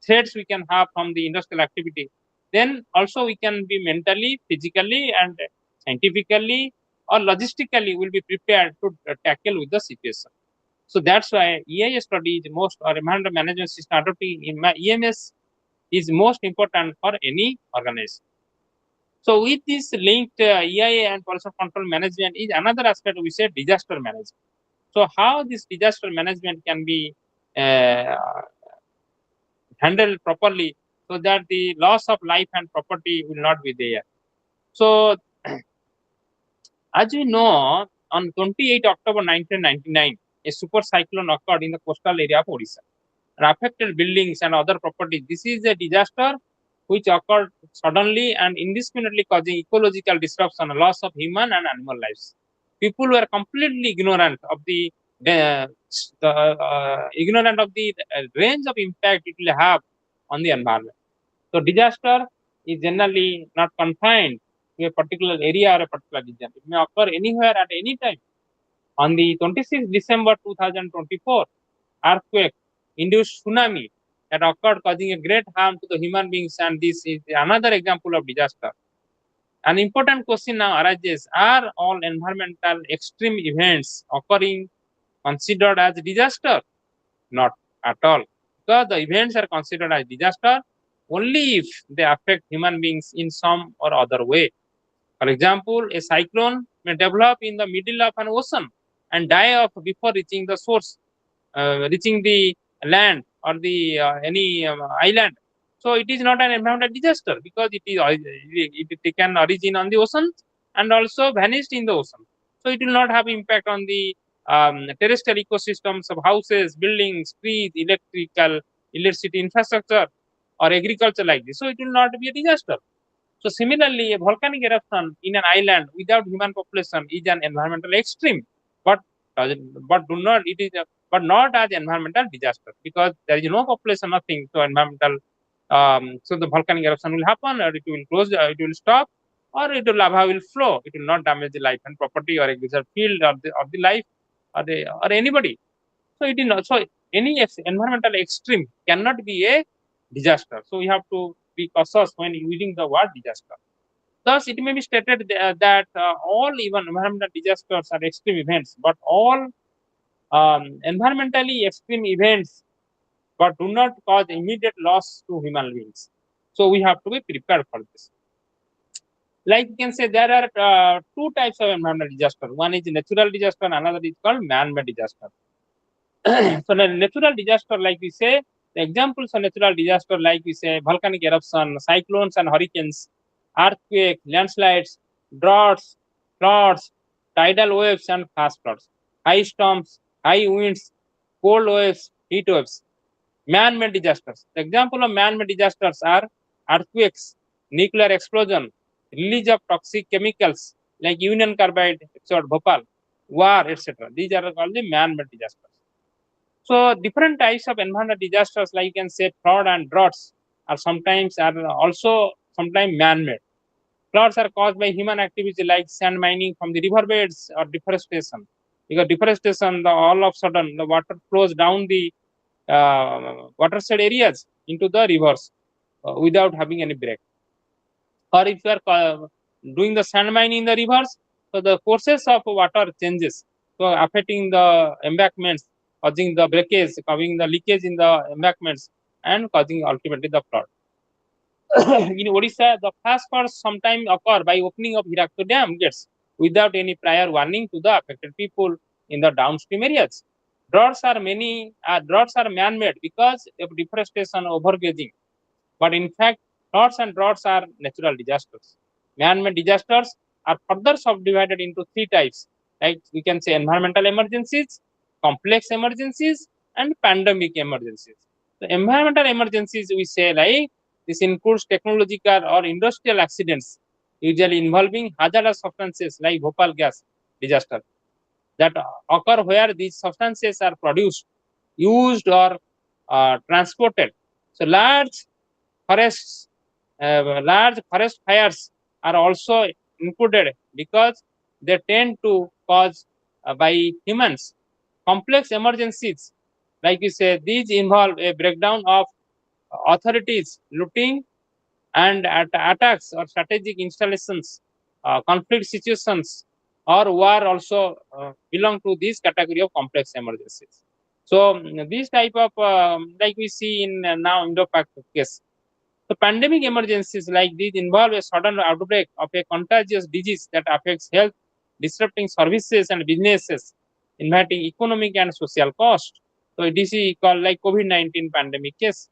threats we can have from the industrial activity? Then also we can be mentally, physically, and scientifically or logistically will be prepared to tackle with the situation. So that's why EIA study is most, or environmental management system adopting in my EMS is most important for any organization. So with this linked EIA and pollution control management is another aspect we say disaster management. So how this disaster management can be uh, handled properly so that the loss of life and property will not be there. So as we know, on 28 October 1999, a super cyclone occurred in the coastal area of Odisha and affected buildings and other properties. This is a disaster which occurred suddenly and indiscriminately, causing ecological disruption, loss of human and animal lives. People were completely ignorant of the range of impact it will have on the environment. So disaster is generally not confined to a particular area or a particular region. It may occur anywhere at any time. On the 26th December 2024, earthquake induced tsunami that occurred, causing a great harm to the human beings, and this is another example of disaster. An important question now arises: are all environmental extreme events occurring considered as disaster? Not at all, because the events are considered as disaster only if they affect human beings in some or other way. For example, a cyclone may develop in the middle of an ocean and die off before reaching the source, reaching the land or the any island. So it is not an environmental disaster because it can origin on the ocean and also vanished in the ocean. So it will not have impact on the terrestrial ecosystems of houses, buildings, trees, electricity infrastructure, or agriculture like this. So it will not be a disaster. So similarly, a volcanic eruption in an island without human population is an environmental extreme, but but do not it is but not as environmental disaster because there is no population, nothing. So environmental, so the volcanic eruption will happen, or it will close, it will stop, or it will lava will flow. It will not damage the life and property or agricultural field or the life or anybody. So it is not so any environmental extreme cannot be a disaster. So we have to be cautious when using the word disaster. Thus, it may be stated that all even environmental disasters are extreme events, but all environmentally extreme events but do not cause immediate loss to human beings. So we have to be prepared for this. Like you can say there are two types of environmental disaster. One is natural disaster, another is called man-made disaster. So the natural disaster, like we say, the examples of natural disaster, like we say, volcanic eruption, cyclones and hurricanes, earthquake, landslides, droughts, floods, tidal waves and fast floods, high storms, high winds, cold waves, heat waves. Man-made disasters. The example of man-made disasters are earthquakes, nuclear explosion, release of toxic chemicals like Union Carbide, episode Bhopal, war, etc. These are called the man-made disasters. So different types of environmental disasters, like you can say flood and droughts, are also sometimes man-made. Floods are caused by human activity like sand mining from the riverbeds or deforestation. Because deforestation, all of a sudden the water flows down the watershed areas into the rivers without having any break. Or if you are doing the sand mining in the rivers, so the courses of water changes, so affecting the embankments, causing the breakage, causing the leakage in the embankments, and causing ultimately the flood. In Odisha, the flash floods sometimes occur by opening of Hirakto Dam gates without any prior warning to the affected people in the downstream areas. Droughts are man-made because of deforestation, overgrazing. But in fact, floods and droughts are natural disasters. Man-made disasters are further subdivided into three types, like we can say environmental emergencies, complex emergencies, and pandemic emergencies. The environmental emergencies we say like this includes technological or industrial accidents, usually involving hazardous substances like Bhopal gas disaster that occur where these substances are produced, used, or transported. So large forest fires are also included because they tend to cause by humans. Complex emergencies, like you say, these involve a breakdown of authorities, looting, and attacks or strategic installations, conflict situations, or war also belong to this category of complex emergencies. So these type of like we see in now Indo-Pak case. So pandemic emergencies like these involve a sudden outbreak of a contagious disease that affects health, disrupting services and businesses, inviting economic and social cost. So this is called like COVID-19 pandemic case.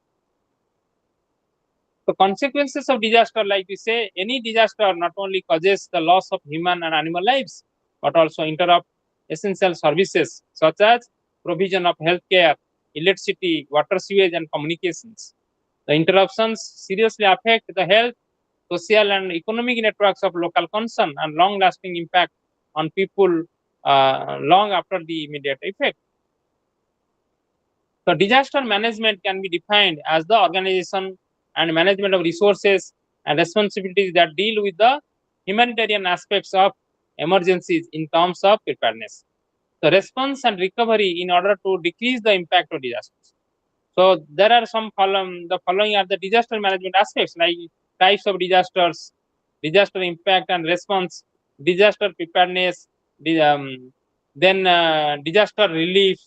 So consequences of disaster, like we say, any disaster not only causes the loss of human and animal lives, but also interrupt essential services such as provision of healthcare, electricity, water, sewage, and communications. The interruptions seriously affect the health, social, and economic networks of local concern and long-lasting impact on people long after the immediate effect. So disaster management can be defined as the organization and management of resources and responsibilities that deal with the humanitarian aspects of emergencies in terms of preparedness. The response and recovery in order to decrease the impact of disasters. So there are the following are the disaster management aspects like types of disasters, disaster impact and response, disaster preparedness, then disaster relief,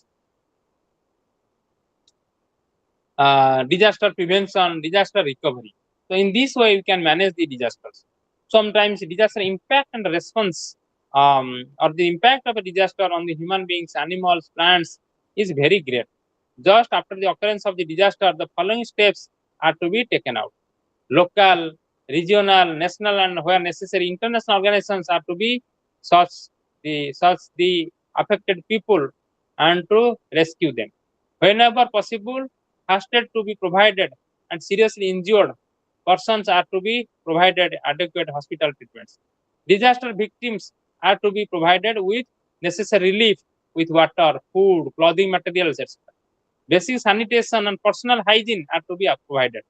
disaster prevention, disaster recovery. So in this way, we can manage the disasters. Sometimes disaster impact and response, or the impact of a disaster on the human beings, animals, plants is very great. Just after the occurrence of the disaster, the following steps are to be taken out. Local, regional, national, and where necessary, international organizations are to be search the affected people and to rescue them. Whenever possible, first aid to be provided, and seriously injured persons are to be provided adequate hospital treatments. Disaster victims are to be provided with necessary relief with water, food, clothing materials, etc. Basic sanitation and personal hygiene are to be provided.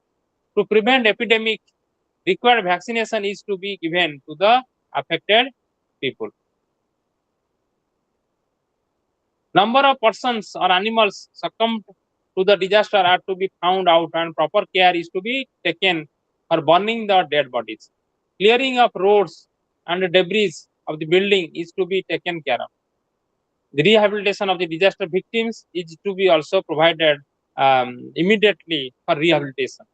To prevent epidemic, required vaccination is to be given to the affected people. Number of persons or animals succumbed to the disaster are to be found out and proper care is to be taken for burning the dead bodies. Clearing of roads and debris of the building is to be taken care of. The rehabilitation of the disaster victims is to be also provided immediately for rehabilitation.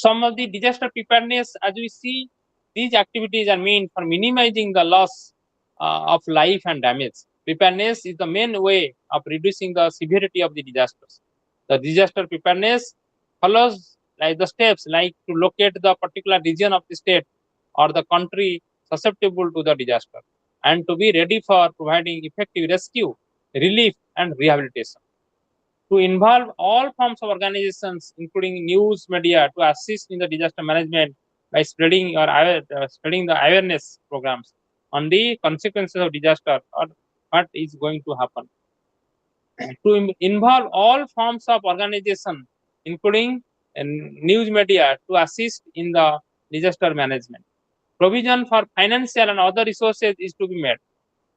Some of the disaster preparedness, as we see, these activities are meant for minimizing the loss of life and damage. Preparedness is the main way of reducing the severity of the disasters. The disaster preparedness follows like the steps like to locate the particular region of the state or the country susceptible to the disaster and to be ready for providing effective rescue, relief, and rehabilitation. To involve all forms of organizations, including news media, to assist in the disaster management by spreading the awareness programs on the consequences of disaster or what is going to happen. To involve all forms of organization, including news media, to assist in the disaster management. Provision for financial and other resources is to be made.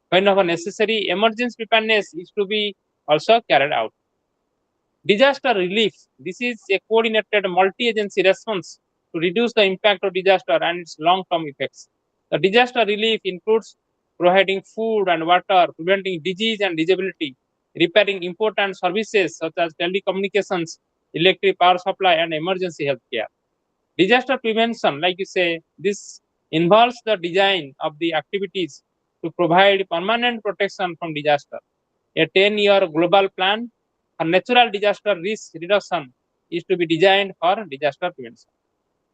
Whenever necessary, emergency preparedness is to be also carried out. Disaster relief. This is a coordinated multi-agency response to reduce the impact of disaster and its long-term effects. The disaster relief includes providing food and water, preventing disease and disability, repairing important services such as telecommunications, electric power supply, and emergency health care. Disaster prevention, like you say, this involves the design of the activities to provide permanent protection from disaster. A 10-year global plan for natural disaster risk reduction is to be designed for disaster prevention.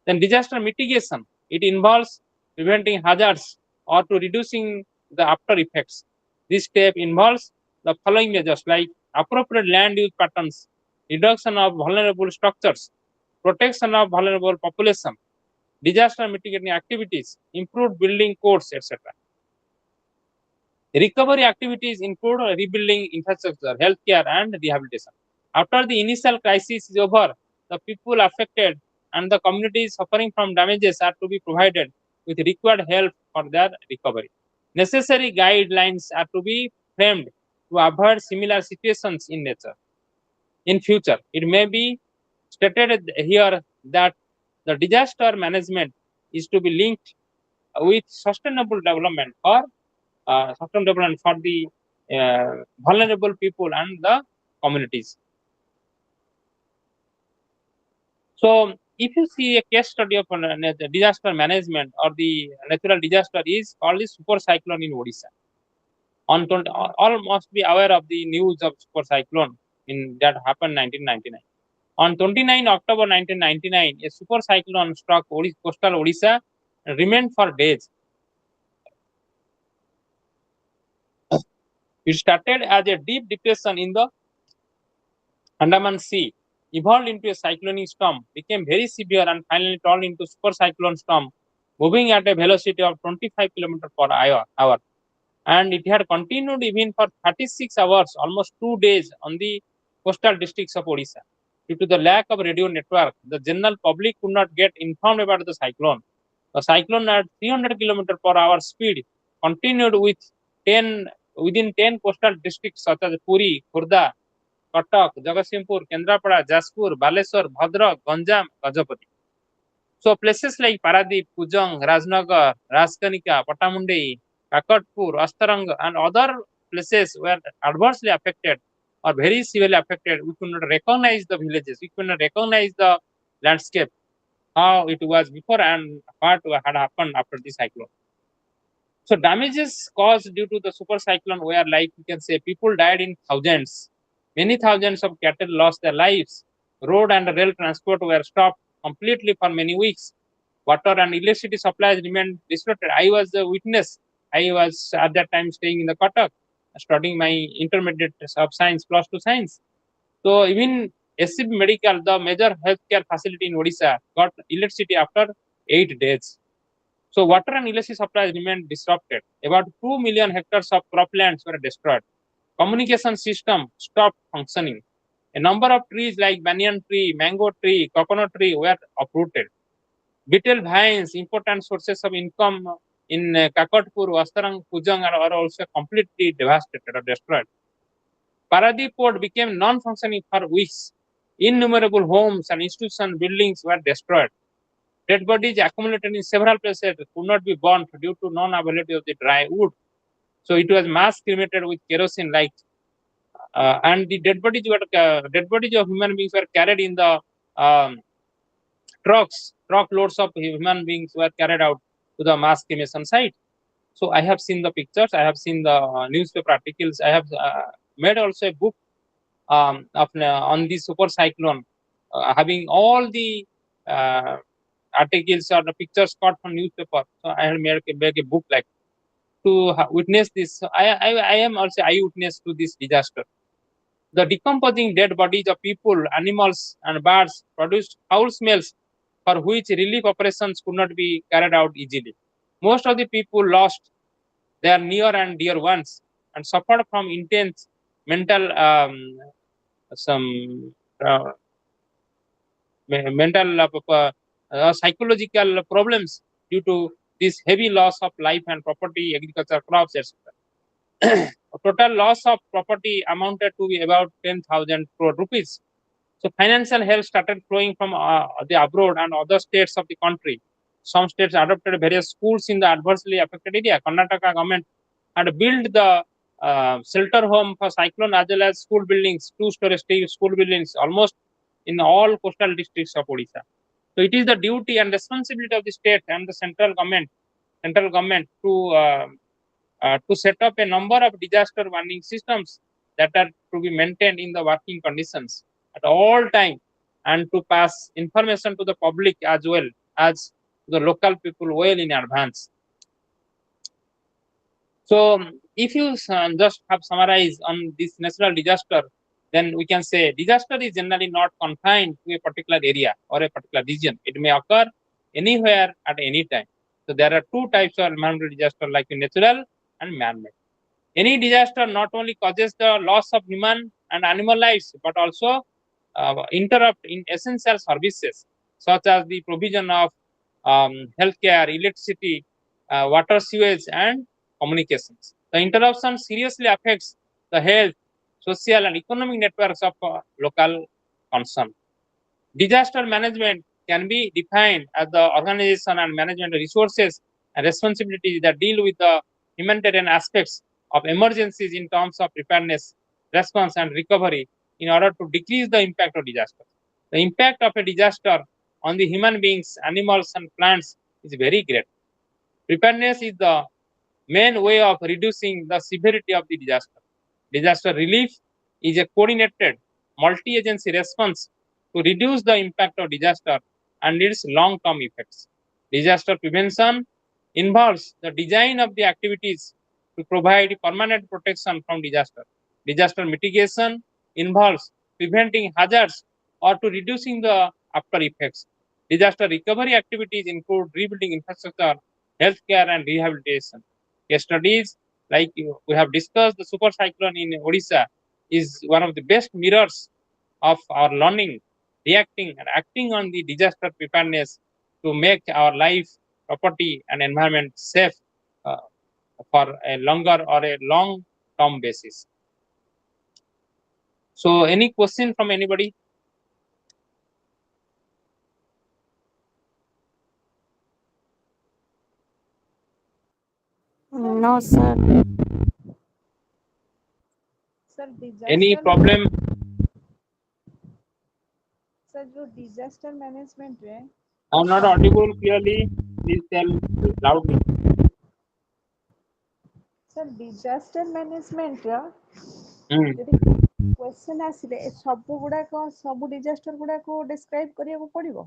Then disaster mitigation, it involves preventing hazards or to reducing the after effects. This step involves the following measures like appropriate land use patterns, reduction of vulnerable structures, protection of vulnerable population, disaster mitigating activities, improved building codes, etc. Recovery activities include rebuilding infrastructure, healthcare, and rehabilitation. After the initial crisis is over, the people affected and the communities suffering from damages are to be provided with required help for their recovery. Necessary guidelines are to be framed to avoid similar situations in nature. In future, it may be stated here that the disaster management is to be linked with sustainable development or sustainable development for the vulnerable people and the communities. So, if you see a case study of disaster management or the natural disaster is called the super cyclone in Odisha. All must be aware of the news of super cyclone in that happened 1999. On 29 October 1999, a super cyclone struck coastal Odisha and remained for days. It started as a deep depression in the Andaman Sea, evolved into a cyclonic storm, became very severe, and finally turned into super cyclone storm, moving at a velocity of 25 km per hour. And it had continued even for 36 hours, almost 2 days, on the coastal districts of Odisha. Due to the lack of radio network, the general public could not get informed about the cyclone. The cyclone at 300 km per hour speed continued within 10 coastal districts such as Puri, Khurda, Katak, Jagatsinghpur, Kendrapada, Jaspur, Baleswar, Bhadrak, Ganjam, Gajapati. So places like Paradip, Kujang, Rajnagar, Rajkanika, Patamundi, Kakatpur, Astarang, and other places were adversely affected or very severely affected. We could not recognize the villages, we could not recognize the landscape, how it was before and what had happened after the cyclone. So damages caused due to the super cyclone were like you can say people died in thousands. Many thousands of cattle lost their lives. Road and rail transport were stopped completely for many weeks. Water and electricity supplies remained disrupted. I was a witness. I was at that time staying in the Katak, studying my intermediate of science, plus 2 science. So even SCB Medical, the major healthcare facility in Odisha, got electricity after 8 days. So water and electricity supplies remained disrupted. About 2 million hectares of croplands were destroyed. Communication system stopped functioning. A number of trees like banyan tree, mango tree, coconut tree were uprooted. Betel vines, important sources of income in Kakatpur, Vastarang, Pujang are also completely devastated or destroyed. Paradip port became non-functioning for weeks. Innumerable homes and institution buildings were destroyed. Dead bodies accumulated in several places could not be burnt due to non-availability of the dry wood. So it was mass cremated with kerosene, and the dead bodies of human beings were carried in the truckloads of human beings were carried out to the mass cremation site. So I have seen the pictures, I have seen the newspaper articles, I have made also a book on the super cyclone, having all the articles or the pictures caught from newspaper. So I have made a book like to witness this. I am also eyewitness to this disaster. The decomposing dead bodies of people, animals, and birds produced foul smells for which relief operations could not be carried out easily. Most of the people lost their near and dear ones and suffered from intense mental some uh, mental psychological problems due to this heavy loss of life and property, agriculture, crops, etc. Total loss of property amounted to be about 10,000 crore rupees. So financial help started flowing from the abroad and other states of the country. Some states adopted various schools in the adversely affected area. Karnataka government had built the shelter home for cyclone as well as school buildings, two-story school buildings almost in all coastal districts of Odisha. So it is the duty and responsibility of the state and the central government to set up a number of disaster warning systems that are to be maintained in the working conditions at all time and to pass information to the public as well as the local people well in advance. So if you just have summarized on this natural disaster, then we can say disaster is generally not confined to a particular area or a particular region. It may occur anywhere at any time. So there are two types of environmental disaster, like natural and man-made. Any disaster not only causes the loss of human and animal lives, but also interrupt in essential services such as the provision of healthcare, electricity, water, sewage, and communications. The interruption seriously affects the health, social, and economic networks of local concern. Disaster management can be defined as the organization and management of resources and responsibilities that deal with the humanitarian aspects of emergencies in terms of preparedness, response, and recovery in order to decrease the impact of disaster. The impact of a disaster on the human beings, animals, and plants is very great. Preparedness is the main way of reducing the severity of the disaster. Disaster relief is a coordinated multi-agency response to reduce the impact of disaster and its long-term effects. Disaster prevention involves the design of the activities to provide permanent protection from disaster. Disaster mitigation involves preventing hazards or to reducing the after effects. Disaster recovery activities include rebuilding infrastructure, healthcare, and rehabilitation. Case studies like we have discussed, the super cyclone in Odisha is one of the best mirrors of our learning, reacting, and acting on the disaster preparedness to make our life, property, and environment safe uh, for a longer or a long term basis. So, any question from anybody? No, sir. Sir Any disaster problem? Sir जो disaster management है I am not audible clearly. Please tell loudly. Sir disaster management Hmm. ଯଦି question ଆସିଲେ ଏ ସବୁ ଗୁଡାକ ସବୁ disaster ଗୁଡାକୁ describe କରିବାକୁ ପଡିବ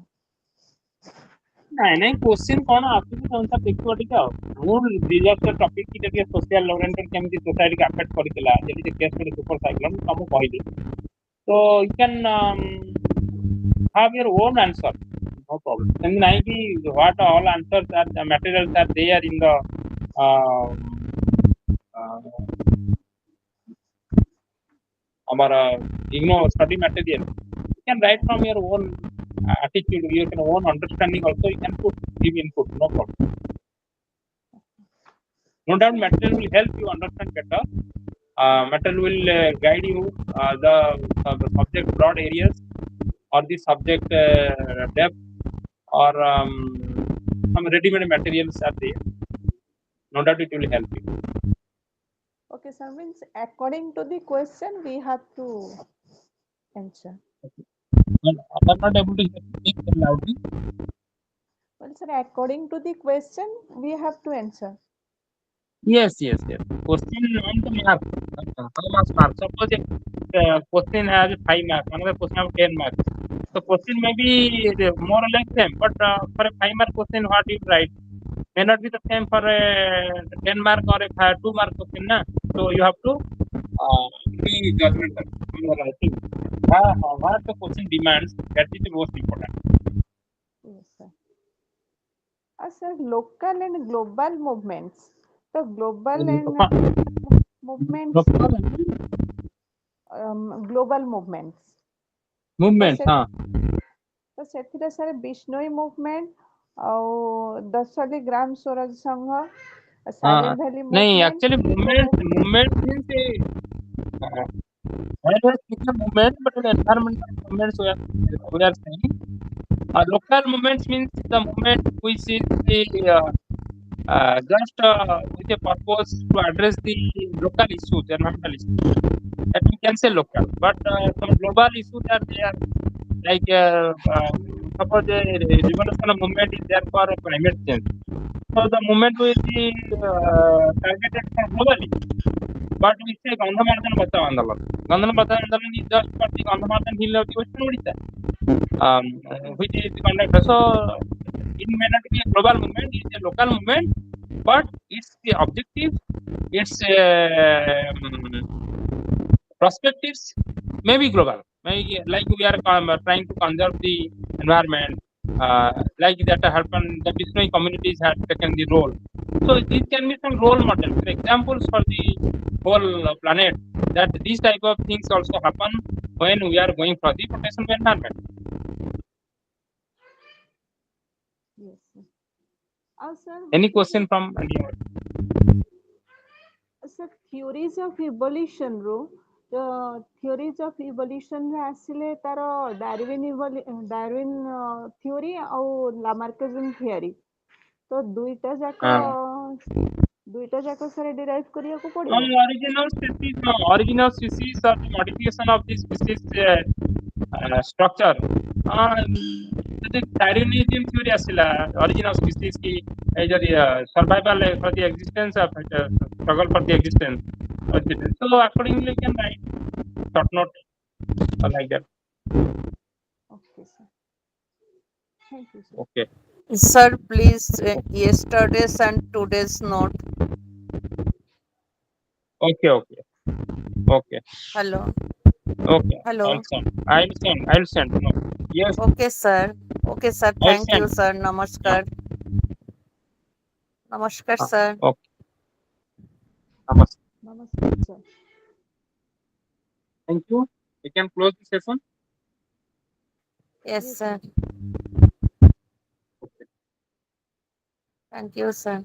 ନାଇଁ ନାଇଁ କ୍ୱେଶ୍ଚିନ୍ କ'ଣ ଆସୁଛି ସେ ଅନୁସାରେ ଦେଖିବ ଟିକେ ଆଉ ମୁଁ ଡିଜାଷ୍ଟର ଟପିକ୍ କି ଟିକେ ସୋସିଆଲ ଓରିଏଣ୍ଟେଡ୍ କେମିତି ସୋସାଇଟିକି ଆଫେକ୍ଟ କରିଥିଲା ଯେମିତି କେସ୍ ଷ୍ଟଡି ସୁପର ସାଇକ୍ଲୋନ୍ ତମକୁ କହିଲି ତ you can have your own answer no problem ସେମିତି ନାହିଁ କି what all answers are materials are there in the our study material. You can write from your own attitude, your own understanding also. You can give input, no problem. No doubt, material will help you understand better. Material will guide you the subject broad areas or the subject depth or some ready-made materials are there. No doubt, it will help you. okay sir means according to the question we have to answer I'm not able to hear you. Speak very loudly. Well, sir, according to the question, we have to answer. Yes, yes, yes. Question on the mark. How much mark? Suppose a question has 5 marks, another question has 10 marks. So question may be more or less same, but for a 5 mark question, what you write may not be the same for a 10 mark or a 2 mark question. Na? So you have to be judgmental on your writing. What the question demands, that is the most important. Yes, sir. Sir, local and global movements. The global and movements, global movements. ତ Movement, ସେ ତ ସେଥିରେ sir Bishnoi movement ଆଉ ଦଶଲି Gram Swaraj Sangh, silent valley नहीं movement, actually eco movement means there was a movement, but the environmental movements we are saying. Local movements means the movement which is the just with a purpose to address the local issues, environmental issues. That we can say local, but some global issues are there, like suppose the revolution movement is there for climate change. So the movement will be targeted for globally. But we say Gandhamardan Bachao Andolan. Gandhamardan Andolan is just for the Gandhamardan Hill of the Western Odisha, which is the conductor. So it may not be a global movement, it's a local movement, but its the objective, its perspectives may be global. Maybe like we are trying to conserve the environment, like that happened, the Bishnoi communities had taken the role. So these can be some role models, examples for the whole planet, that these type of things also happen when we are going for the protection of environment. yes, sir. ଆଉ sir Any question from anyone? Sir theories of evolution ରୁ theories of evolution ରେ ଆସିଲେ ତାର Darwin theory ଆଉ ଲାମାର୍କିଜମ theory, ତ ଦୁଇଟା ଯାକ sir derive କରିବାକୁ ପଡିବ। Original species or the modification of the species structure. The Darwinism theory asila original species की survival for the existence of struggle for the existence. So accordingly, you can write short note like that. Okay, sir. Thank you, sir. Okay. Sir, please, yesterday's and today's note. Okay. Okay. Okay. Hello. Okay. Hello. I'll send. No. Yes. Okay, sir. Okay, sir. I'll Thank you, send. sir. Namaskar. Namaskar, sir. Okay. Namaste. Namaskar, sir. Thank you. We can close the session. Yes, Yes, sir. sir. Thank you, sir.